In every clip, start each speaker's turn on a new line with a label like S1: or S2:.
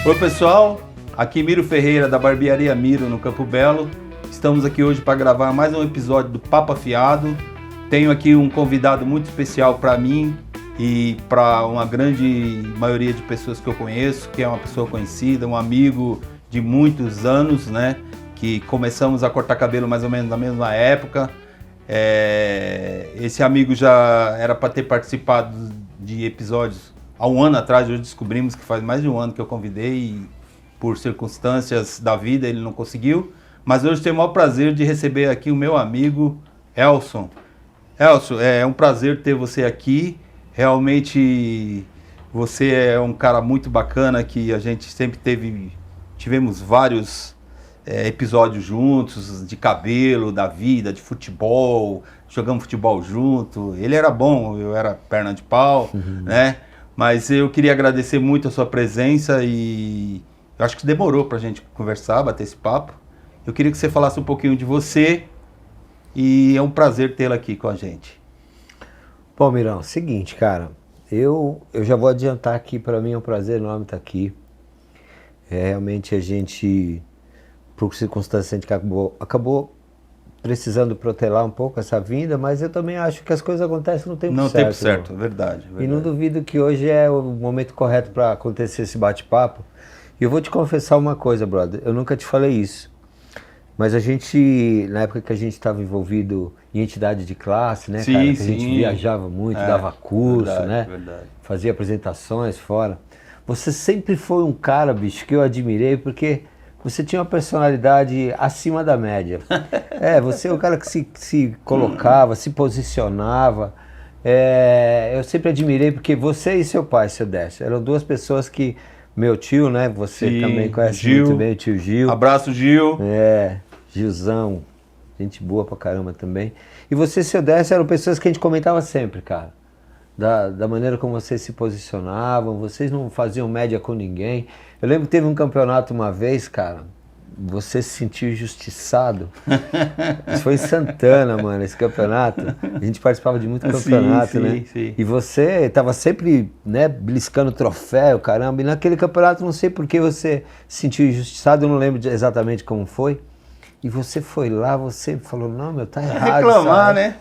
S1: Oi pessoal, aqui Miro Ferreira da Barbearia Miro no Campo Belo. Estamos aqui hoje para gravar mais um episódio do Papo Afiado. Tenho aqui um convidado muito especial para mim e para uma grande maioria de pessoas que eu conheço, que é uma pessoa conhecida, um amigo de muitos anos, né? Que começamos a cortar cabelo mais ou menos na mesma época. Esse amigo já era para ter participado de episódios há um ano atrás. Hoje descobrimos que faz mais de um ano que eu convidei e por circunstâncias da vida ele não conseguiu. Mas hoje tenho o maior prazer de receber aqui o meu amigo Elson. Elson, é um prazer ter você aqui. Realmente você é um cara muito bacana que a gente sempre tivemos vários episódios juntos, de cabelo, da vida, de futebol, jogamos futebol junto. Ele era bom, eu era perna de pau, né? Mas eu queria agradecer muito a sua presença e eu acho que demorou pra gente conversar, bater esse papo. Eu queria que você falasse um pouquinho de você e é um prazer tê-la aqui com a gente.
S2: Bom, Mirão, seguinte, cara, eu já vou adiantar aqui, para mim é um prazer enorme estar aqui. Realmente a gente, por circunstâncias, a gente acabou precisando protelar um pouco essa vinda, mas eu também acho que as coisas acontecem no tempo certo. No tempo
S1: certo, é verdade.
S2: E não duvido que hoje é o momento correto para acontecer esse bate-papo. E eu vou te confessar uma coisa, brother, eu nunca te falei isso. Mas a gente, na época que a gente estava envolvido em entidade de classe, né,
S1: sim,
S2: cara, que
S1: sim.
S2: a gente viajava muito, dava curso,
S1: verdade,
S2: né,
S1: verdade.
S2: Fazia apresentações fora. Você sempre foi um cara, bicho, que eu admirei, porque você tinha uma personalidade acima da média. Você é o cara que se colocava, se posicionava. Eu sempre admirei, porque você e seu pai, seu Décio, eram duas pessoas que... Meu tio, né, você
S1: sim,
S2: também conhece
S1: Gil.
S2: muito bem o tio Gil.
S1: Abraço, Gil.
S2: Gilzão, gente boa pra caramba também. E você e seu Décio eram pessoas que a gente comentava sempre, cara. Da maneira como vocês se posicionavam, vocês não faziam média com ninguém. Eu lembro que teve um campeonato uma vez, cara, você se sentiu injustiçado. Isso foi em Santana, mano, esse campeonato. A gente participava de muito campeonato,
S1: sim,
S2: né?
S1: Sim.
S2: E você tava sempre, né, beliscando troféu, caramba. E naquele campeonato, não sei por que você se sentiu injustiçado, eu não lembro exatamente como foi. E você foi lá, você falou, não, meu, tá errado.
S1: Reclamar,
S2: sabe?
S1: Né?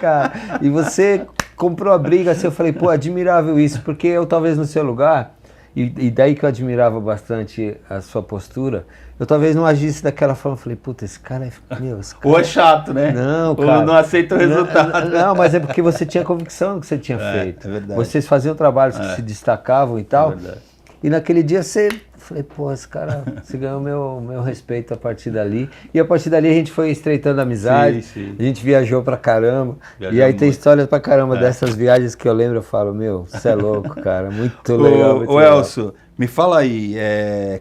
S2: Cara. E você comprou a briga, assim, eu falei, pô, admirável isso, porque eu talvez no seu lugar, e daí que eu admirava bastante a sua postura, eu talvez não agisse daquela forma, eu falei, puta, esse cara é...
S1: Ou é chato, né?
S2: Não, cara.
S1: Ou não aceita o resultado.
S2: Não, mas é porque você tinha convicção do que você tinha feito.
S1: É verdade.
S2: Vocês faziam trabalhos que se destacavam e tal.
S1: É verdade.
S2: E naquele dia você... Falei, pô, esse cara, você ganhou meu respeito a partir dali. E a partir dali a gente foi estreitando a amizade,
S1: sim.
S2: A gente viajou pra caramba.
S1: Viajamos
S2: e aí tem
S1: muito.
S2: histórias pra caramba dessas viagens que eu lembro, eu falo, meu, você é louco, cara, muito legal.
S1: Ô Elson, me fala aí,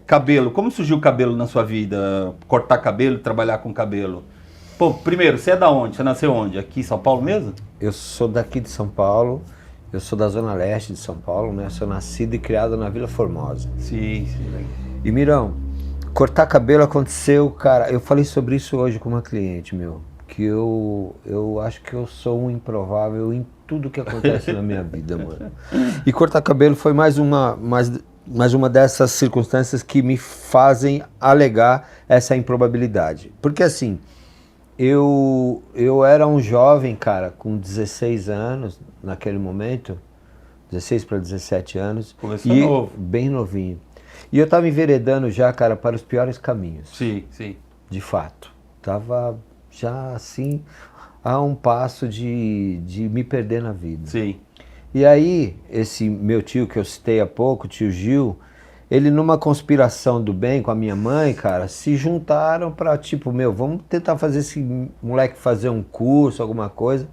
S1: cabelo, como surgiu o cabelo na sua vida? Cortar cabelo, trabalhar com cabelo? Pô, primeiro, você é da onde? Você nasceu onde? Aqui em São Paulo mesmo?
S2: Eu sou daqui de São Paulo. Eu sou da Zona Leste de São Paulo, né? Sou nascido e criado na Vila Formosa.
S1: Sim.
S2: E Mirão, cortar cabelo aconteceu, cara, eu falei sobre isso hoje com uma cliente, meu, que eu acho que eu sou um improvável em tudo que acontece na minha vida, mano. E cortar cabelo foi mais uma dessas circunstâncias que me fazem alegar essa improbabilidade. Porque assim, eu era um jovem, cara, com 16 anos, naquele momento, 16 para 17 anos.
S1: Começou novo.
S2: Bem novinho. E eu tava enveredando já, cara, para os piores caminhos.
S1: Sim.
S2: De fato. Tava já, assim, a um passo de me perder na vida.
S1: Sim.
S2: E aí, esse meu tio que eu citei há pouco, o tio Gil, ele numa conspiração do bem com a minha mãe, cara, se juntaram pra, tipo, meu, vamos tentar fazer esse moleque fazer um curso, alguma coisa,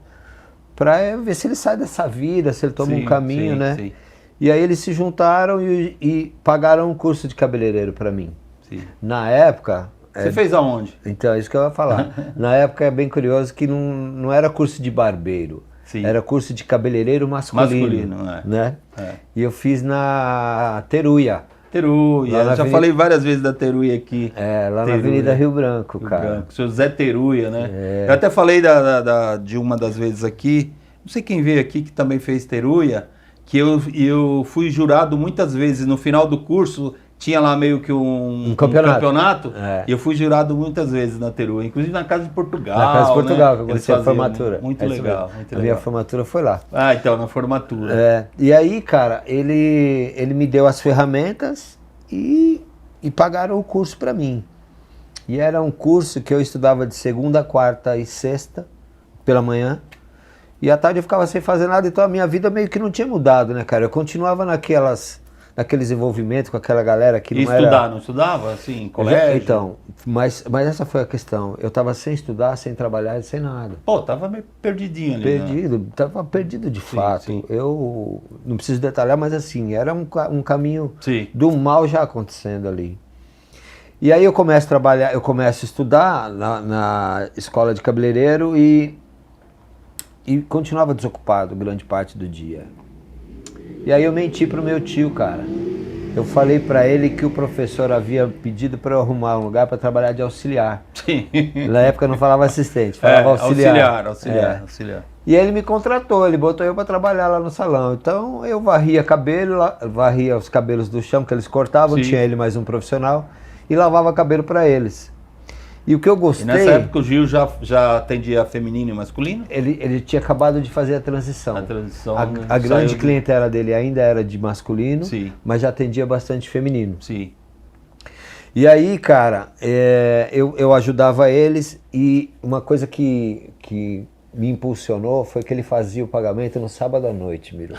S2: pra ver se ele sai dessa vida, se ele toma um caminho, né? Sim. E aí eles se juntaram e pagaram um curso de cabeleireiro pra mim.
S1: Sim.
S2: Na época...
S1: Você fez aonde?
S2: Então, é isso que eu ia falar. Na época é bem curioso que não era curso de barbeiro.
S1: Sim.
S2: Era curso de cabeleireiro masculino. Né? E eu fiz na Teruia.
S1: Eu já falei várias vezes da Teruia aqui.
S2: Lá na Avenida Rio Branco, cara.
S1: Seu Zé Teruia, né? Eu até falei de uma das vezes aqui, não sei quem veio aqui que também fez Teruia, que eu fui jurado muitas vezes no final do curso, tinha lá meio que um campeonato e eu fui jurado muitas vezes na Teru, inclusive na Casa de Portugal.
S2: Na Casa de Portugal,
S1: né?
S2: que aconteceu a formatura.
S1: Muito legal, muito legal.
S2: A minha formatura foi lá.
S1: Ah, então, na formatura.
S2: E aí, cara, ele me deu as ferramentas e pagaram o curso para mim. E era um curso que eu estudava de segunda, quarta e sexta, pela manhã. E à tarde eu ficava sem fazer nada, então a minha vida meio que não tinha mudado, né, cara? Eu continuava naqueles envolvimentos com aquela galera que não era...
S1: Não estudava, assim, em colégio?
S2: Então, mas essa foi a questão. Eu tava sem estudar, sem trabalhar, sem nada.
S1: Pô, tava meio perdidinho ali,
S2: Perdido, tava perdido de fato.
S1: Sim.
S2: Eu não preciso detalhar, mas assim, era um caminho
S1: Sim.
S2: do mal já acontecendo ali. E aí eu começo a trabalhar, eu começo a estudar na escola de cabeleireiro e continuava desocupado grande parte do dia. E aí eu menti pro meu tio, cara. Eu falei pra ele que o professor havia pedido para eu arrumar um lugar para trabalhar de auxiliar.
S1: Sim.
S2: Na época eu não falava assistente, falava auxiliar.
S1: Auxiliar.
S2: E ele me contratou, ele botou eu para trabalhar lá no salão. Então eu varria cabelo, varria os cabelos do chão que eles cortavam, tinha ele mais um profissional, e lavava cabelo para eles. E o que eu gostei...
S1: E nessa época o Gil já atendia feminino e masculino?
S2: Ele tinha acabado de fazer a transição. A grande clientela dele ainda era de masculino,
S1: Sim.
S2: mas já atendia bastante feminino.
S1: Sim.
S2: E aí, cara, eu ajudava eles e uma coisa que me impulsionou foi que ele fazia o pagamento no sábado à noite, Miro.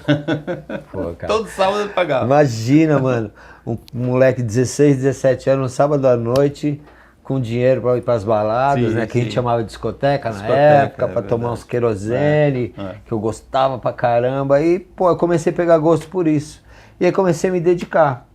S2: Pô, cara.
S1: Todo sábado ele pagava.
S2: Imagina, mano, um moleque de 16, 17 anos, no sábado à noite, com dinheiro para ir para as baladas, né? Que a gente chamava de discoteca na época, para tomar uns querosene, que eu gostava pra caramba. E, pô, eu comecei a pegar gosto por isso. E aí comecei a me dedicar.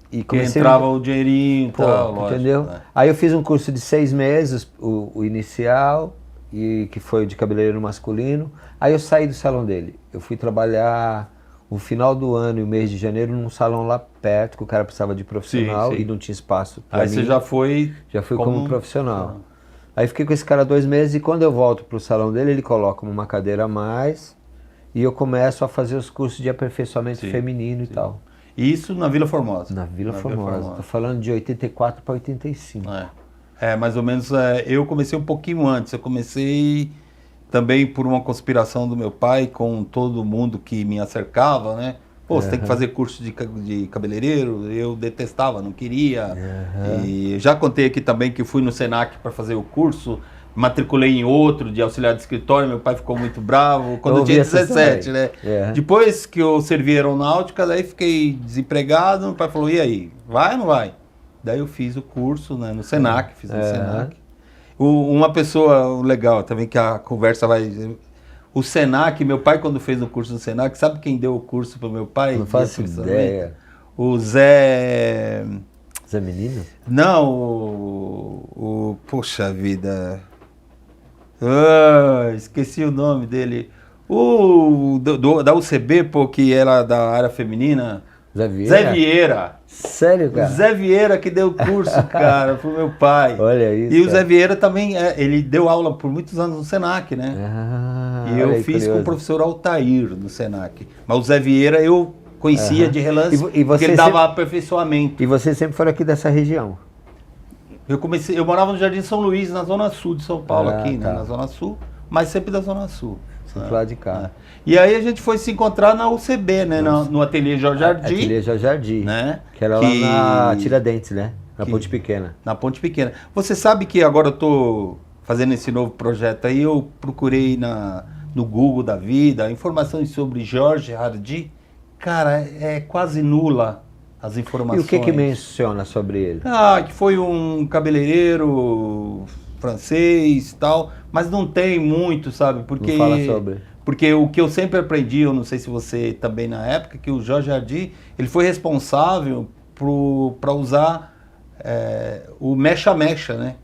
S2: E
S1: entrava o dinheirinho e tal, lógico,
S2: entendeu? Aí eu fiz um curso de 6 meses, o inicial, que foi de cabeleireiro masculino. Aí eu saí do salão dele. Eu fui trabalhar o final do ano e o mês de janeiro num salão lá perto, que o cara precisava de profissional e não tinha espaço pra mim.
S1: Aí você já foi...
S2: Já fui como profissional. Aí fiquei com esse cara 2 meses e quando eu volto pro salão dele, ele coloca uma cadeira a mais e eu começo a fazer os cursos de aperfeiçoamento feminino e tal.
S1: Isso na Vila Formosa?
S2: Na Vila Formosa. Tô falando de 84 para 85.
S1: Mais ou menos, eu comecei um pouquinho antes. Eu comecei também por uma conspiração do meu pai com todo mundo que me acercava, né? Pô, você tem que fazer curso de cabeleireiro, eu detestava, não queria. E já contei aqui também que fui no Senac para fazer o curso, matriculei em outro de auxiliar de escritório, meu pai ficou muito bravo, quando eu tinha 17, né? Depois que eu servi aeronáutica, daí fiquei desempregado, meu pai falou, e aí, vai ou não vai? Daí eu fiz o curso, né, no Senac, fiz no Senac. Uma pessoa legal também, que a conversa vai... O Senac, meu pai quando fez o curso no Senac, sabe quem deu o curso para o meu pai?
S2: Não faço ideia.
S1: O Zé...
S2: Zé Menino?
S1: Não, poxa vida... esqueci o nome dele. Da UCB, pô, que era da área feminina.
S2: Zé Vieira?
S1: Zé Vieira.
S2: Sério, cara?
S1: O Zé Vieira que deu o curso, cara, pro meu pai.
S2: Olha isso.
S1: E o Zé Vieira também, ele deu aula por muitos anos no Senac, né? E eu fiz com o professor Altair no Senac. Mas o Zé Vieira eu conhecia de relance, porque ele dava aperfeiçoamento.
S2: E você sempre foi aqui dessa região?
S1: Eu morava no Jardim São Luís, na Zona Sul de São Paulo, aqui, né, na Zona Sul, mas sempre da Zona Sul.
S2: Sempre lá de cá.
S1: E aí a gente foi se encontrar na UCB, né, no Ateliê Jorge Jardim.
S2: Ateliê Jorge Jardim,
S1: né?
S2: Que era lá na Tiradentes, né? Na Ponte Pequena.
S1: Na Ponte Pequena. Você sabe que agora eu tô fazendo esse novo projeto aí, eu procurei no Google da vida, informações sobre Jorge Jardim, cara, é quase nula as informações.
S2: E o que menciona sobre ele?
S1: Que foi um cabeleireiro francês e tal, mas não tem muito, sabe? Porque,
S2: não fala sobre.
S1: Porque o que eu sempre aprendi, eu não sei se você também na época, que o Jorge Jardim, ele foi responsável para usar o mecha-mecha, né?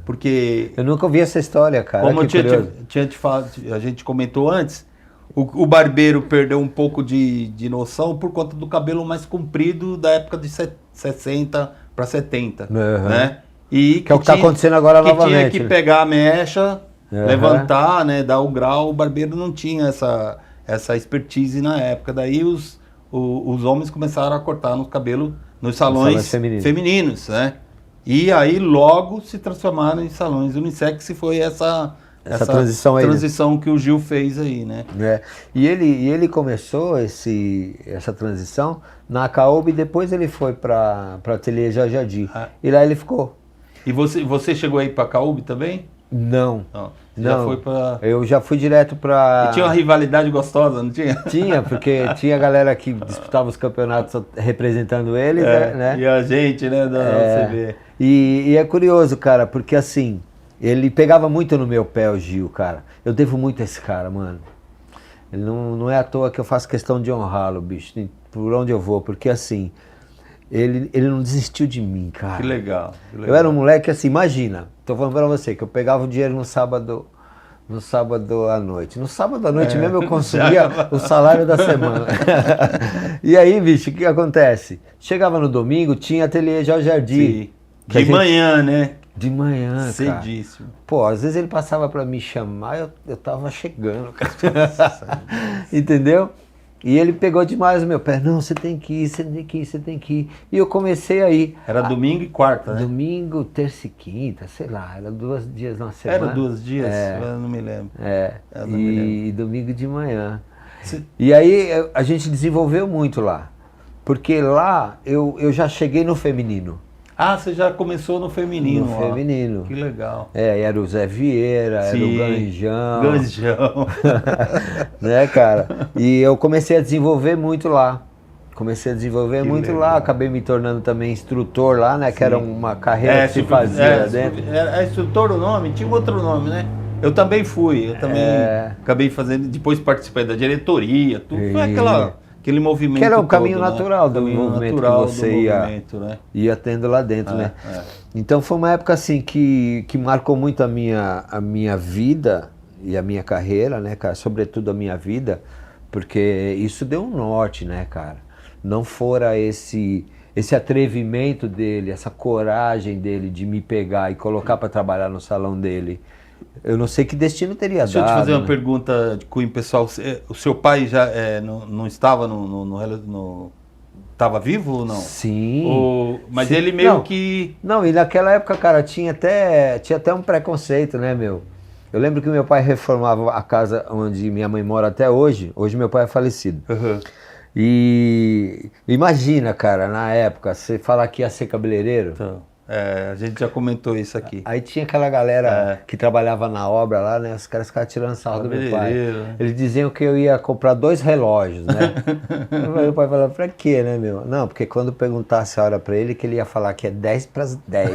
S1: Porque...
S2: Eu nunca ouvi essa história, cara.
S1: Como eu tinha te falado, a gente comentou antes, o barbeiro perdeu um pouco de noção por conta do cabelo mais comprido da época de 60 para 70, né? E
S2: que é o que está acontecendo agora novamente.
S1: Tinha que pegar a mecha, levantar, né, dar o grau. O barbeiro não tinha essa expertise na época. Daí os homens começaram a cortar no cabelo nos salões femininos, né? E aí logo se transformaram em salões unissex, e foi essa transição que o Gil fez aí, né?
S2: E ele começou essa transição na Caoba, e depois ele foi para Ateliê Jajadi. E lá ele ficou.
S1: E você chegou aí para Caoba também?
S2: Não.
S1: Já foi pra...
S2: Eu já fui direto para...
S1: E tinha uma rivalidade gostosa, não tinha?
S2: Tinha, porque tinha galera que disputava os campeonatos representando eles, né?
S1: E a gente, né, da UCB.
S2: E é curioso, cara, porque assim, ele pegava muito no meu pé, o Gil, cara. Eu devo muito a esse cara, mano. Ele não é à toa que eu faço questão de honrá-lo, bicho, por onde eu vou, porque assim, ele não desistiu de mim, cara.
S1: Que legal.
S2: Eu era um moleque assim, imagina, tô falando pra você, que eu pegava o dinheiro no sábado à noite. No sábado à noite mesmo eu consumia o salário da semana. E aí, bicho, o que acontece? Chegava no domingo, tinha Ateliê Jajadi.
S1: De manhã, né?
S2: De manhã,
S1: cedíssimo.
S2: Cara. Pô, às vezes ele passava pra me chamar, eu tava chegando, cara. Entendeu? E ele pegou demais o meu pé. Não, você tem que ir, você tem que ir, você tem que ir. E eu comecei a ir.
S1: Era domingo e quarta, né?
S2: Domingo, terça e quinta, sei lá. Era 2 dias na semana.
S1: Era 2 dias? Eu não me lembro.
S2: E domingo de manhã. E aí a gente desenvolveu muito lá. Porque lá eu já cheguei no feminino.
S1: Ah, você já começou no feminino.
S2: No feminino.
S1: Que legal.
S2: Era o Zé Vieira, era o Ganjão. Né, cara? E eu comecei a desenvolver muito lá. Acabei me tornando também instrutor lá, né? Que era uma carreira que se fazia lá dentro.
S1: Era instrutor o nome? Tinha outro nome, né? Eu também fui, acabei fazendo, depois participei da diretoria, tudo. Foi aquele movimento.
S2: Que era o
S1: todo,
S2: caminho
S1: né?
S2: natural do movimento que você ia tendo lá dentro, né? Então foi uma época assim que marcou muito a minha vida e a minha carreira, né, cara? Sobretudo a minha vida, porque isso deu um norte, né, cara? Não fora esse atrevimento dele, essa coragem dele de me pegar e colocar para trabalhar no salão dele. Eu não sei que destino teria dado.
S1: Deixa eu te fazer uma pergunta de cunho pessoal. O seu pai já não estava estava vivo ou não?
S2: Sim.
S1: Mas ele meio que...
S2: Não, e naquela época, cara, tinha até um preconceito, né, meu? Eu lembro que meu pai reformava a casa onde minha mãe mora até hoje. Hoje meu pai é falecido.
S1: Uhum.
S2: E imagina, cara, na época, você falar que ia ser cabeleireiro...
S1: Então. A gente já comentou isso aqui.
S2: Aí tinha aquela galera que trabalhava na obra lá, né? Os caras ficavam tirando sarro do meu pai. Eles diziam que eu ia comprar 2 relógios, né? Meu pai falava, pra quê, né, meu? Não, porque quando perguntasse a hora pra ele, que ele ia falar que é 10 para as 10.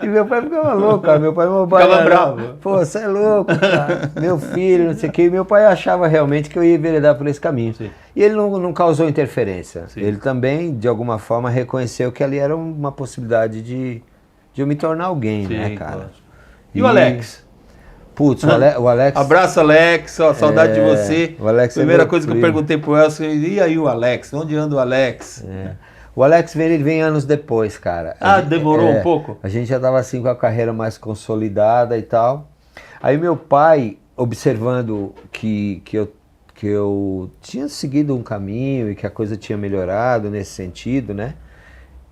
S2: E meu pai ficava louco, cara. Meu pai
S1: ficava bravo.
S2: Pô, você é louco, cara. Meu filho, não sei o quê. E meu pai achava realmente que eu ia enveredar por esse caminho. Sim. E ele não causou interferência. Sim. Ele também, de alguma forma, reconheceu que ali era uma possibilidade de eu me tornar alguém, sim, né, cara? Claro.
S1: E o Alex?
S2: Putz, o Alex...
S1: Abraço, Alex. Saudade de você.
S2: O Alex
S1: Primeira coisa que eu perguntei pro Elcio, e aí o Alex? Onde anda o Alex?
S2: O Alex vem anos depois, cara.
S1: Demorou um pouco?
S2: A gente já estava assim com a carreira mais consolidada e tal. Aí meu pai, observando que eu tinha seguido um caminho e que a coisa tinha melhorado nesse sentido, né?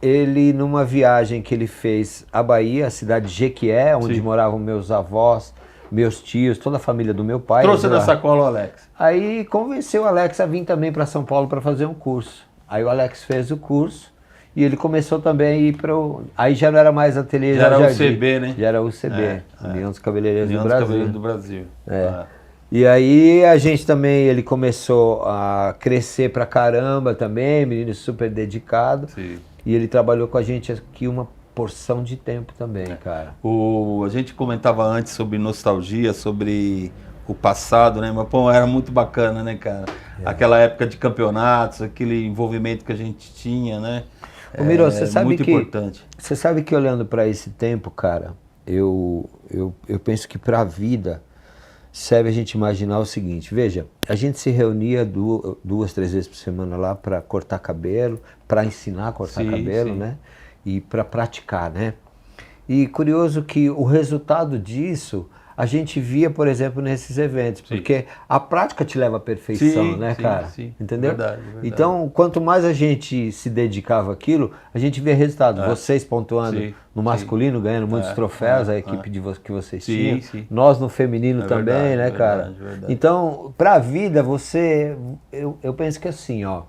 S2: Ele, numa viagem que ele fez à Bahia, a cidade de Jequié, onde Sim. moravam meus avós, meus tios, toda a família do meu pai.
S1: Trouxe na sacola o Alex?
S2: Aí convenceu o Alex a vir também para São Paulo para fazer um curso. Aí o Alex fez o curso e ele começou também a ir para o... Aí já não era mais ateliê
S1: já era o UCB, né?
S2: Já era o UCB, União dos Cabeleireiros do Brasil.
S1: União dos Cabeleireiros do Brasil.
S2: E aí a gente também, ele começou a crescer pra caramba também, menino super dedicado. Sim. E ele trabalhou com a gente aqui uma porção de tempo também, cara.
S1: A gente comentava antes sobre nostalgia, sobre o passado, né? Mas, pô, era muito bacana, né, cara? Aquela época de campeonatos, aquele envolvimento que a gente tinha, né?
S2: Ô, Miro, você sabe
S1: muito importante.
S2: Você sabe que olhando para esse tempo, cara, eu penso que para a vida serve a gente imaginar o seguinte, veja, a gente se reunia 2, 3 vezes por semana lá para cortar cabelo, para ensinar a cortar cabelo, né? E para praticar, né? E curioso que o resultado disso, a gente via, por exemplo, nesses eventos, porque a prática te leva à perfeição, né, cara?
S1: Sim.
S2: Entendeu?
S1: Verdade.
S2: Então, quanto mais a gente se dedicava àquilo, a gente via resultado. Vocês pontuando no masculino, ganhando muitos troféus, a equipe que vocês tinham. Nós no feminino também, né, cara?
S1: Verdade.
S2: Então, pra vida, eu penso que assim, ó.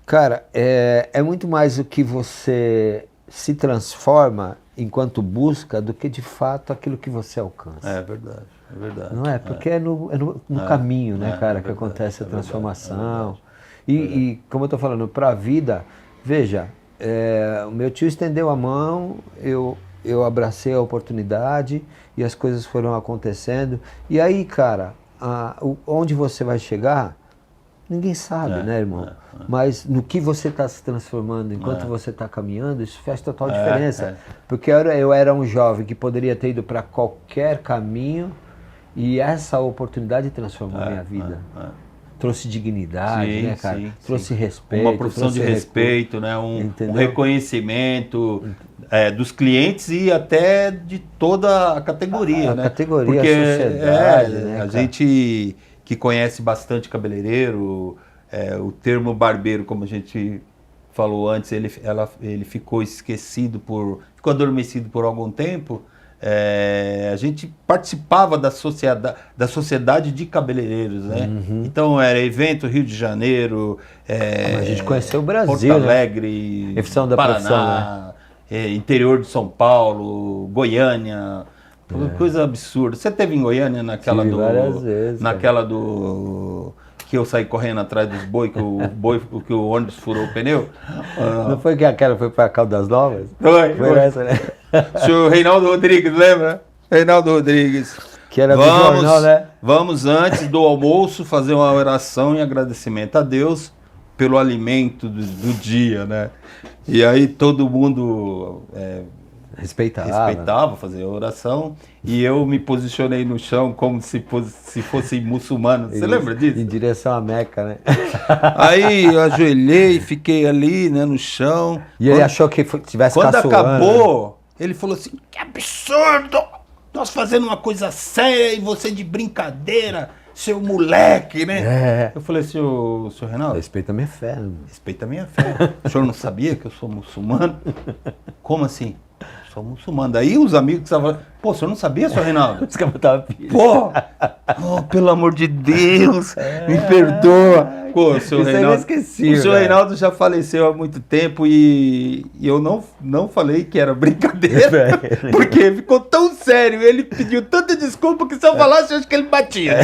S2: Cara, é muito mais o que você se transforma enquanto busca do que de fato aquilo que você alcança.
S1: É verdade.
S2: Não é? Porque é no caminho, né, cara, que acontece a transformação. E como eu tô falando, pra vida, veja, o meu tio estendeu a mão, eu abracei a oportunidade e as coisas foram acontecendo. E aí, cara, onde você vai chegar, ninguém sabe, né, irmão? Mas no que você está se transformando enquanto você está caminhando, isso faz total diferença. Porque eu era um jovem que poderia ter ido para qualquer caminho e essa oportunidade transformou a minha vida. Trouxe dignidade, né, cara? Trouxe respeito.
S1: Uma profissão de respeito, né? Um reconhecimento dos clientes e até de toda a categoria, né?
S2: Categoria,
S1: porque
S2: a sociedade, né,
S1: a gente que conhece bastante cabeleireiro, o termo barbeiro, como a gente falou antes, ele ficou ficou adormecido por algum tempo. A gente participava da sociedade de cabeleireiros, né? Então era evento Rio de Janeiro,
S2: a gente conheceu o Brasil,
S1: Porto Alegre,
S2: da
S1: Paraná, interior de São Paulo, Goiânia, coisa absurda. Você teve em Goiânia
S2: várias vezes,
S1: que eu saí correndo atrás dos boi, que o ônibus furou o pneu?
S2: Não foi que aquela foi para Caldas Novas?
S1: Foi
S2: essa, né?
S1: O senhor Reinaldo Rodrigues, lembra? Reinaldo Rodrigues.
S2: Que era do jornal, né?
S1: Vamos, antes do almoço, fazer uma oração em agradecimento a Deus pelo alimento do dia, né? E aí todo mundo respeitava fazer a oração, e eu me posicionei no chão como se fosse muçulmano. Você lembra disso?
S2: Em direção à Meca, né?
S1: Aí eu ajoelhei, fiquei ali, né, no chão.
S2: E ele achou que tivesse
S1: Quando
S2: caçoando,
S1: acabou, ele falou assim: que absurdo! Nós fazendo uma coisa séria e você de brincadeira, seu moleque, né? Eu falei: senhor Reinaldo,
S2: respeita a minha fé, né?
S1: Respeita a minha fé. O senhor não sabia que eu sou muçulmano? Como assim? Sou muçulmano. Daí os amigos estavam: pô, o senhor não sabia, senhor Reinaldo?
S2: Os caras botavam pilha.
S1: Pô! Oh, pelo amor de Deus, me perdoa. Pô, o senhor Reinaldo já faleceu há muito tempo e eu não falei que era brincadeira, porque ficou tão sério, ele pediu tanta desculpa que se eu falasse, eu acho que ele batia.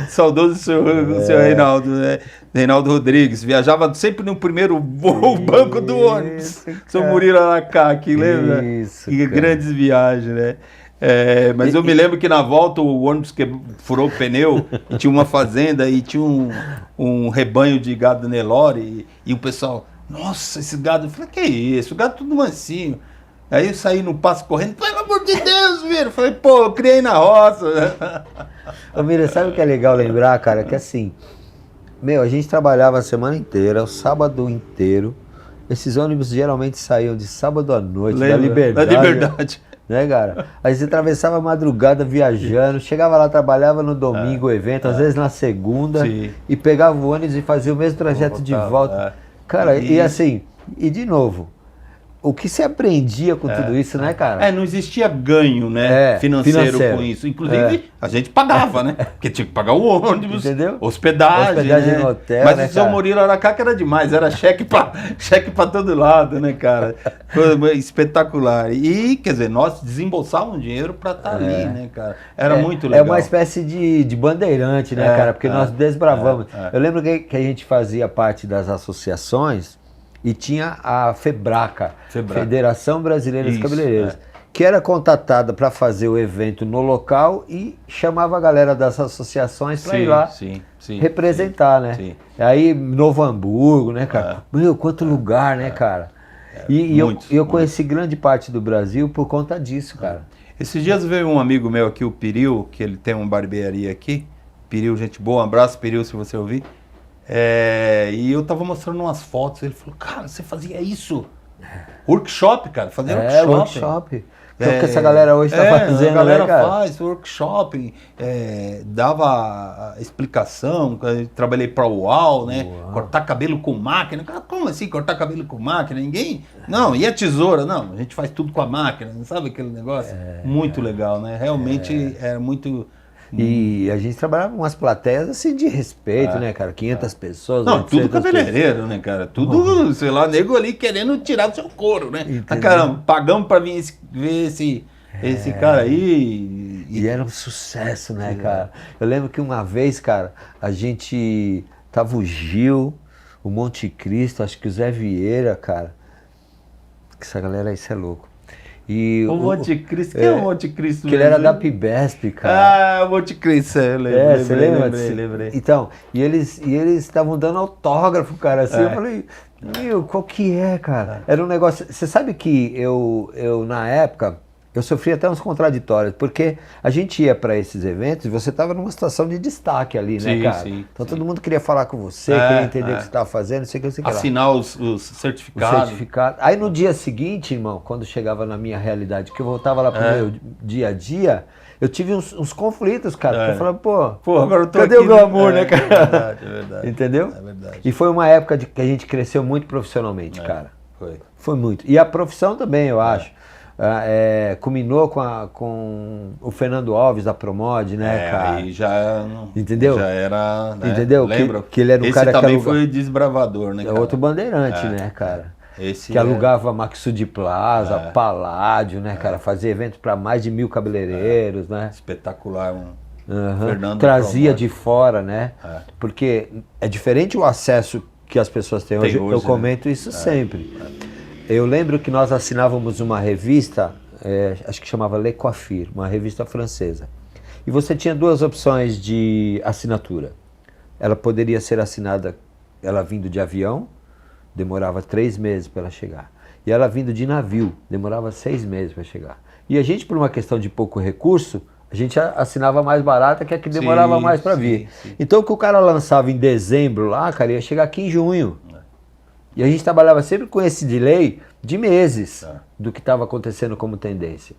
S1: Saudoso senhor Reinaldo, né? Reinaldo Rodrigues, viajava sempre no primeiro banco do ônibus. Seu Murilo Aracaki, lembra? Que grandes viagens, né? Mas eu me lembro que na volta o ônibus furou o pneu e tinha uma fazenda e tinha um rebanho de gado Nelore e o pessoal: nossa, esse gado. Eu falei: que isso? O gado tudo mansinho. Aí eu saí no passo correndo: pelo amor de Deus, Mira. Eu falei: pô, eu criei na roça.
S2: Ô, Mira, sabe o que é legal lembrar, cara? Que assim, a gente trabalhava a semana inteira, o sábado inteiro. Esses ônibus geralmente saíam de sábado à noite, da Liberdade. Né, cara? Aí você atravessava a madrugada viajando, chegava lá, trabalhava no domingo o evento, às vezes na segunda, e pegava o ônibus e fazia o mesmo trajeto de volta. Cara, e assim, e de novo, o que você aprendia com tudo isso, né, cara?
S1: Não existia ganho, né, financeiro com isso. Inclusive, a gente pagava, né? Porque tinha que pagar o ônibus, entendeu? Hospedagem né?
S2: no hotel,
S1: mas
S2: né,
S1: o seu Murilo Aracaki era demais, era cheque pra todo lado, né, cara? Foi espetacular. E, quer dizer, nós desembolsávamos dinheiro pra estar ali, né, cara? Era muito legal.
S2: É uma espécie de bandeirante, né, cara? Porque nós desbravamos. Eu lembro que a gente fazia parte das associações. E tinha a FEBRACA, Federação Brasileira dos Cabeleireiros, que era contatada para fazer o evento no local e chamava a galera das associações para ir lá representar, né? Sim. Aí Novo Hamburgo, né, cara? Meu, quanto lugar, né, cara? E eu conheci grande parte do Brasil por conta disso, cara.
S1: Esses dias veio um amigo meu aqui, o Piril, que ele tem uma barbearia aqui. Piril, gente boa, um abraço, Piril, se você ouvir. E eu tava mostrando umas fotos, ele falou: cara, você fazia isso? Workshop, cara, fazia workshop.
S2: Que é o que essa galera hoje está fazendo,
S1: a galera,
S2: né, cara?
S1: faz workshop, dava explicação, trabalhei para o UAU, né?
S2: Uau.
S1: Cortar cabelo com máquina. Cara, como assim cortar cabelo com máquina? Ninguém... Não, e a tesoura? Não, a gente faz tudo com a máquina, não sabe aquele negócio? Muito legal, né? Realmente era muito...
S2: E a gente trabalhava com umas plateias assim de respeito, né, cara? 500 pessoas.
S1: Não,
S2: 800
S1: tudo cabeleireiro, né, cara? Tudo, sei lá, nego ali querendo tirar do seu couro, né? Ah, caramba, pagamos pra vir ver esse cara aí.
S2: E era um sucesso, né, cara? Eu lembro que uma vez, cara, a gente tava o Gil, o Monte Cristo, acho que o Zé Vieira, cara. Que essa galera aí, isso é louco. E
S1: o Monte Cristo, quem é o Monte Cristo?
S2: Que ele era da Pibesp, cara.
S1: Ah, o Monte Cristo, eu lembrei,
S2: você lembra?
S1: Lembrei.
S2: Então, e eles estavam dando autógrafo, cara, assim, eu falei, meu, qual que é, cara? Era um negócio, você sabe que eu na época, eu sofri até uns contraditórios, porque a gente ia para esses eventos e você estava numa situação de destaque ali, né,
S1: Sim,
S2: cara?
S1: sim,
S2: então
S1: sim.
S2: todo mundo queria falar com você, queria entender o que você estava fazendo, não sei o que, não sei o que lá.
S1: Assinar os certificados.
S2: O certificado. Aí no dia seguinte, irmão, quando chegava na minha realidade, que eu voltava lá pro meu dia a dia, eu tive uns conflitos, cara. Porque eu falava, pô,
S1: agora eu tô
S2: cadê
S1: aqui,
S2: o meu amor, né, cara?
S1: É verdade.
S2: Entendeu?
S1: É verdade.
S2: E foi uma época que a gente cresceu muito profissionalmente, cara. Foi muito. E a profissão também, eu acho. Culminou com o Fernando Alves da Promod, né, cara?
S1: Aí já,
S2: entendeu?
S1: Já era, né?
S2: Entendeu?
S1: Lembra?
S2: Que ele era um
S1: esse
S2: cara que
S1: também
S2: alugava...
S1: foi desbravador, né, cara?
S2: É outro bandeirante, né, cara?
S1: Esse
S2: que alugava Maxud Plaza, Paládio, né, cara? Fazia eventos para mais de 1000 cabeleireiros, né?
S1: Espetacular,
S2: Fernando trazia de fora, né? Porque é diferente o acesso que as pessoas têm hoje. Eu comento isso sempre. Eu lembro que nós assinávamos uma revista, acho que chamava Le Coiffure, uma revista francesa. E você tinha duas opções de assinatura. Ela poderia ser assinada, ela vindo de avião, demorava 3 meses para ela chegar. E ela vindo de navio, demorava 6 meses para chegar. E a gente, por uma questão de pouco recurso, a gente assinava mais barata que a que demorava mais para vir. Sim. Então o que o cara lançava em dezembro lá, cara, ia chegar aqui em junho. E a gente trabalhava sempre com esse delay de meses do que estava acontecendo como tendência.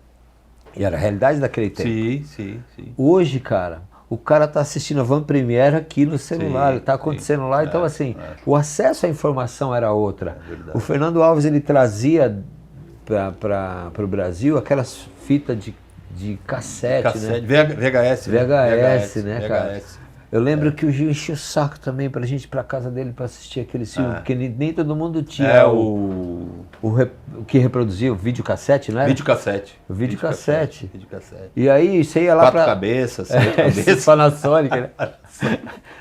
S2: E era a realidade daquele tempo.
S1: Sim.
S2: Hoje, cara, o cara tá assistindo a Van Premiere aqui no celular, tá acontecendo lá. Então, assim, o acesso à informação era outra. O Fernando Alves, ele trazia para o Brasil aquelas fitas de cassete, né? VHS, né, cara? Eu lembro que o Gil enchia o saco também pra gente ir pra casa dele pra assistir aquele filme, porque nem todo mundo tinha o que reproduzia o videocassete, não era?
S1: Videocassete.
S2: O videocassete. E aí você ia lá
S1: Quatro cabeças, 6 cabeças.
S2: Panasonic, né?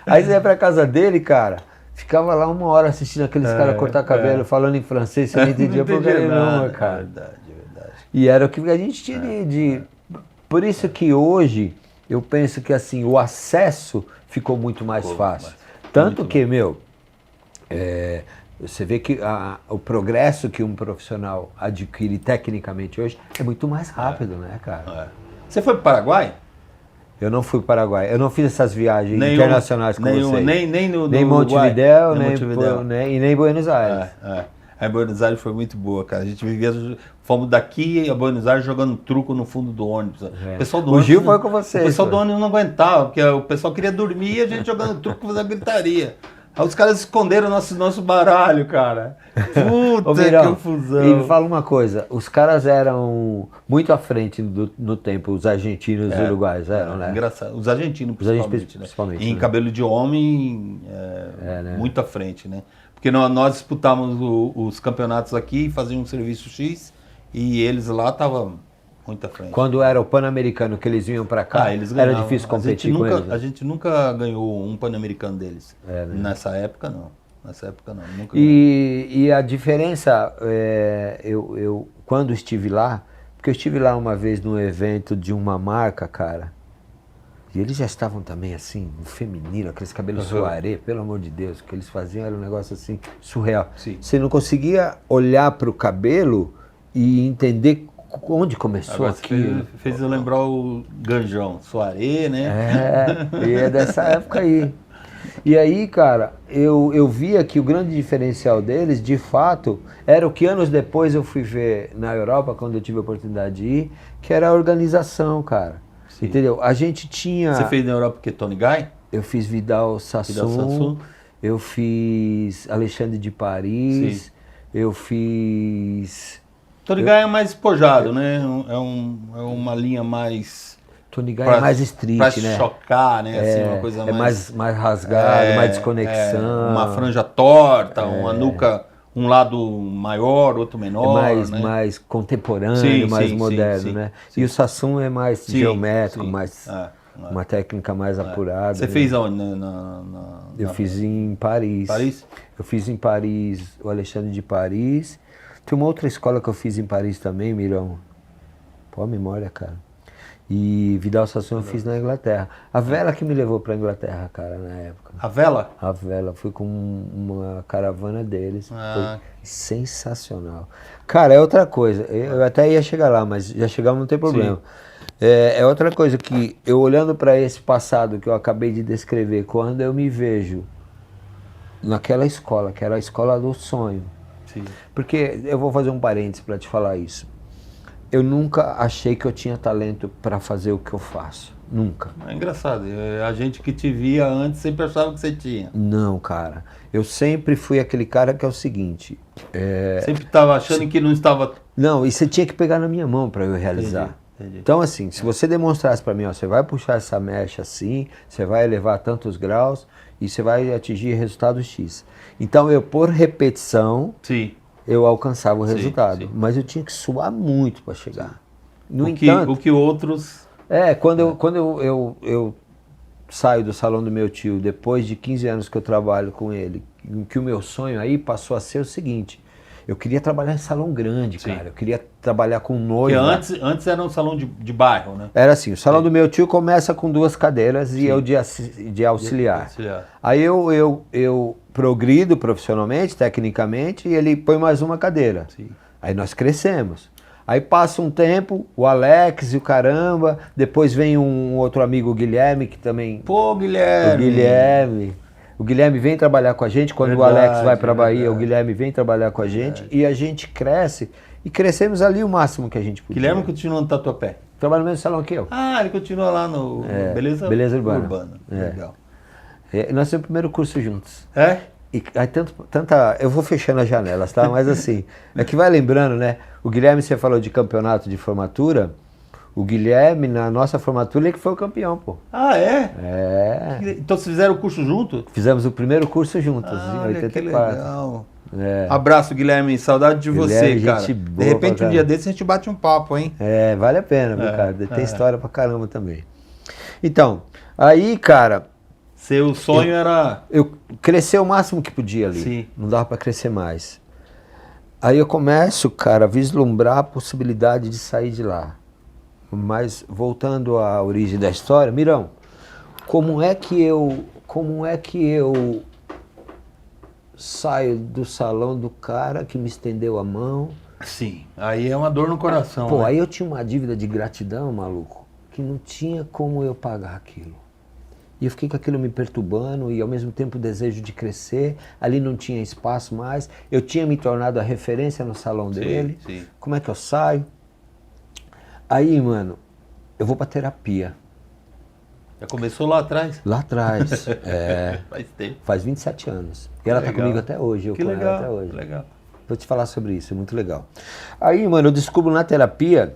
S2: Aí você ia pra casa dele, cara, ficava lá 1 hora assistindo aqueles caras cortar cabelo, falando em francês, você não entendia porcaria nenhuma, cara.
S1: Verdade.
S2: E era o que a gente tinha de... Por isso que hoje, eu penso que assim, o acesso ficou muito mais fácil. Tanto que, você vê que o progresso que um profissional adquire tecnicamente hoje é muito mais rápido, né, cara?
S1: Você foi para o Paraguai?
S2: Eu não fui para o Paraguai. Eu não fiz essas viagens internacionais com vocês.
S1: Nem
S2: Montevidéu, nem Buenos Aires.
S1: A Buenos Aires foi muito boa, cara. A gente fomos daqui a Buenos Aires jogando truco no fundo do ônibus. O pessoal do ônibus,
S2: Gil foi com vocês.
S1: O pessoal do ônibus não aguentava, porque o pessoal queria dormir e a gente jogando truco fazendo gritaria. Aí os caras esconderam nosso baralho, cara. Puta que confusão.
S2: E me fala uma coisa, os caras eram muito à frente no tempo, os argentinos e os uruguaios eram, né?
S1: Engraçado. Os argentinos principalmente. Em
S2: né?
S1: cabelo de homem, né? Muito à frente, né? Porque nós disputávamos os campeonatos aqui, fazíamos um serviço X, e eles lá estavam muito à frente.
S2: Quando era o Pan-Americano que eles vinham para cá, era difícil competir com eles?
S1: A gente nunca ganhou um Pan-Americano deles.
S2: Né?
S1: Nessa época, não. Nunca
S2: e a diferença, eu quando estive lá, porque eu estive lá uma vez num evento de uma marca, cara, e eles já estavam também assim, no feminino, aqueles cabelos soirée, pelo amor de Deus, o que eles faziam era um negócio assim, surreal.
S1: Sim.
S2: Você não conseguia olhar para o cabelo e entender onde começou aquilo.
S1: Fez eu lembrar o Ganjão, soirée, né?
S2: E é dessa época aí. E aí, cara, eu via que o grande diferencial deles, de fato, era o que anos depois eu fui ver na Europa, quando eu tive a oportunidade de ir, que era a organização, cara.
S1: Sim.
S2: Entendeu? A gente tinha...
S1: Você fez na Europa porque Tony Guy?
S2: Eu fiz Vidal Sassoon, eu fiz Alexandre de Paris,
S1: Sim.
S2: eu fiz...
S1: Tony Guy é mais espojado, né? É uma linha mais...
S2: Tony Guy é mais street,
S1: pra
S2: né?
S1: chocar, né? Assim, uma coisa
S2: mais rasgado, mais desconexão.
S1: Uma franja torta, uma nuca, um lado maior, outro menor, né?
S2: Mais contemporâneo, mais moderno, né?
S1: Sim.
S2: E o Sassoon é mais geométrico, mais... uma técnica mais apurada.
S1: Você fez onde?
S2: Eu fiz em Paris.
S1: Paris?
S2: Eu fiz em Paris o Alexandre de Paris. Tem uma outra escola que eu fiz em Paris também, Mirão. Pô, memória, cara. E Vidal Sassoon eu fiz na Inglaterra. A Vela que me levou pra Inglaterra, cara, na época.
S1: A Vela?
S2: A Vela. Fui com uma caravana deles. Foi sensacional. Cara, é outra coisa. Eu até ia chegar lá, mas já chegamos, não tem problema. É outra coisa que eu olhando para esse passado que eu acabei de descrever, quando eu me vejo naquela escola, que era a escola do sonho.
S1: Sim.
S2: Porque eu vou fazer um parênteses para te falar isso. Eu nunca achei que eu tinha talento para fazer o que eu faço. Nunca.
S1: É engraçado. A gente que te via antes sempre achava que você tinha.
S2: Não, cara. Eu sempre fui aquele cara que é o seguinte.
S1: Sempre estava achando que não estava...
S2: Não, e você tinha que pegar na minha mão para eu realizar.
S1: Entendi.
S2: Então, assim, se você demonstrasse para mim, ó, você vai puxar essa mecha assim, você vai elevar tantos graus e você vai atingir resultado X. Então, eu, por repetição, eu alcançava o resultado. Mas eu tinha que suar muito para chegar. No entanto,
S1: o que outros...
S2: Quando eu saio do salão do meu tio, depois de 15 anos que eu trabalho com ele, que o meu sonho aí passou a ser o seguinte... Eu queria trabalhar em salão grande, cara. Eu queria trabalhar com noiva.
S1: Porque antes era um salão de bairro, né?
S2: Era assim, o salão do meu tio começa com 2 cadeiras e eu de auxiliar. Aí eu progrido profissionalmente, tecnicamente, e ele põe mais uma cadeira. Aí nós crescemos. Aí passa um tempo, o Alex e o caramba, depois vem um outro amigo, o Guilherme, que também...
S1: Pô, Guilherme!
S2: O Guilherme vem trabalhar com a gente, quando o Alex vai para a Bahia, o Guilherme vem trabalhar com a gente e a gente cresce. E crescemos ali o máximo que a gente podia.
S1: Guilherme continua no Tatuapé?
S2: Trabalha no mesmo salão que eu.
S1: Ele continua lá no Beleza Urbana. Legal.
S2: Nós temos o primeiro curso juntos.
S1: E
S2: aí eu vou fechando as janelas, tá? Mas assim, é que vai lembrando, né? O Guilherme, você falou de campeonato de formatura. O Guilherme, na nossa formatura, ele que foi o campeão, pô. Então vocês fizeram o curso junto? Fizemos o primeiro curso juntos, em 84.
S1: Que legal. Abraço, Guilherme. Saudade de você, cara. De repente, um dia desse, a gente bate um papo, hein?
S2: Vale a pena, meu cara. Tem história pra caramba também. Então, aí, cara...
S1: Seu sonho era...
S2: Eu cresci o máximo que podia ali.
S1: Sim.
S2: Não dava pra crescer mais. Aí eu começo, cara, a vislumbrar a possibilidade de sair de lá. Mas voltando à origem da história, Mirão, como é que eu saio do salão do cara que me estendeu a mão?
S1: Sim, aí é uma dor no coração.
S2: Pô,
S1: né?
S2: Aí eu tinha uma dívida de gratidão, maluco, que não tinha como eu pagar aquilo. E eu fiquei com aquilo me perturbando e ao mesmo tempo o desejo de crescer. Ali não tinha espaço mais. Eu tinha me tornado a referência no salão dele.
S1: Sim.
S2: Como é que eu saio? Aí, mano, eu vou pra terapia.
S1: Já começou lá atrás?
S2: Lá atrás.
S1: Faz tempo.
S2: Faz 27 anos. E ela tá comigo até hoje. Eu
S1: que
S2: com
S1: legal,
S2: ela até hoje.
S1: Que legal.
S2: Vou te falar sobre isso, é muito legal. Aí, mano, eu descubro na terapia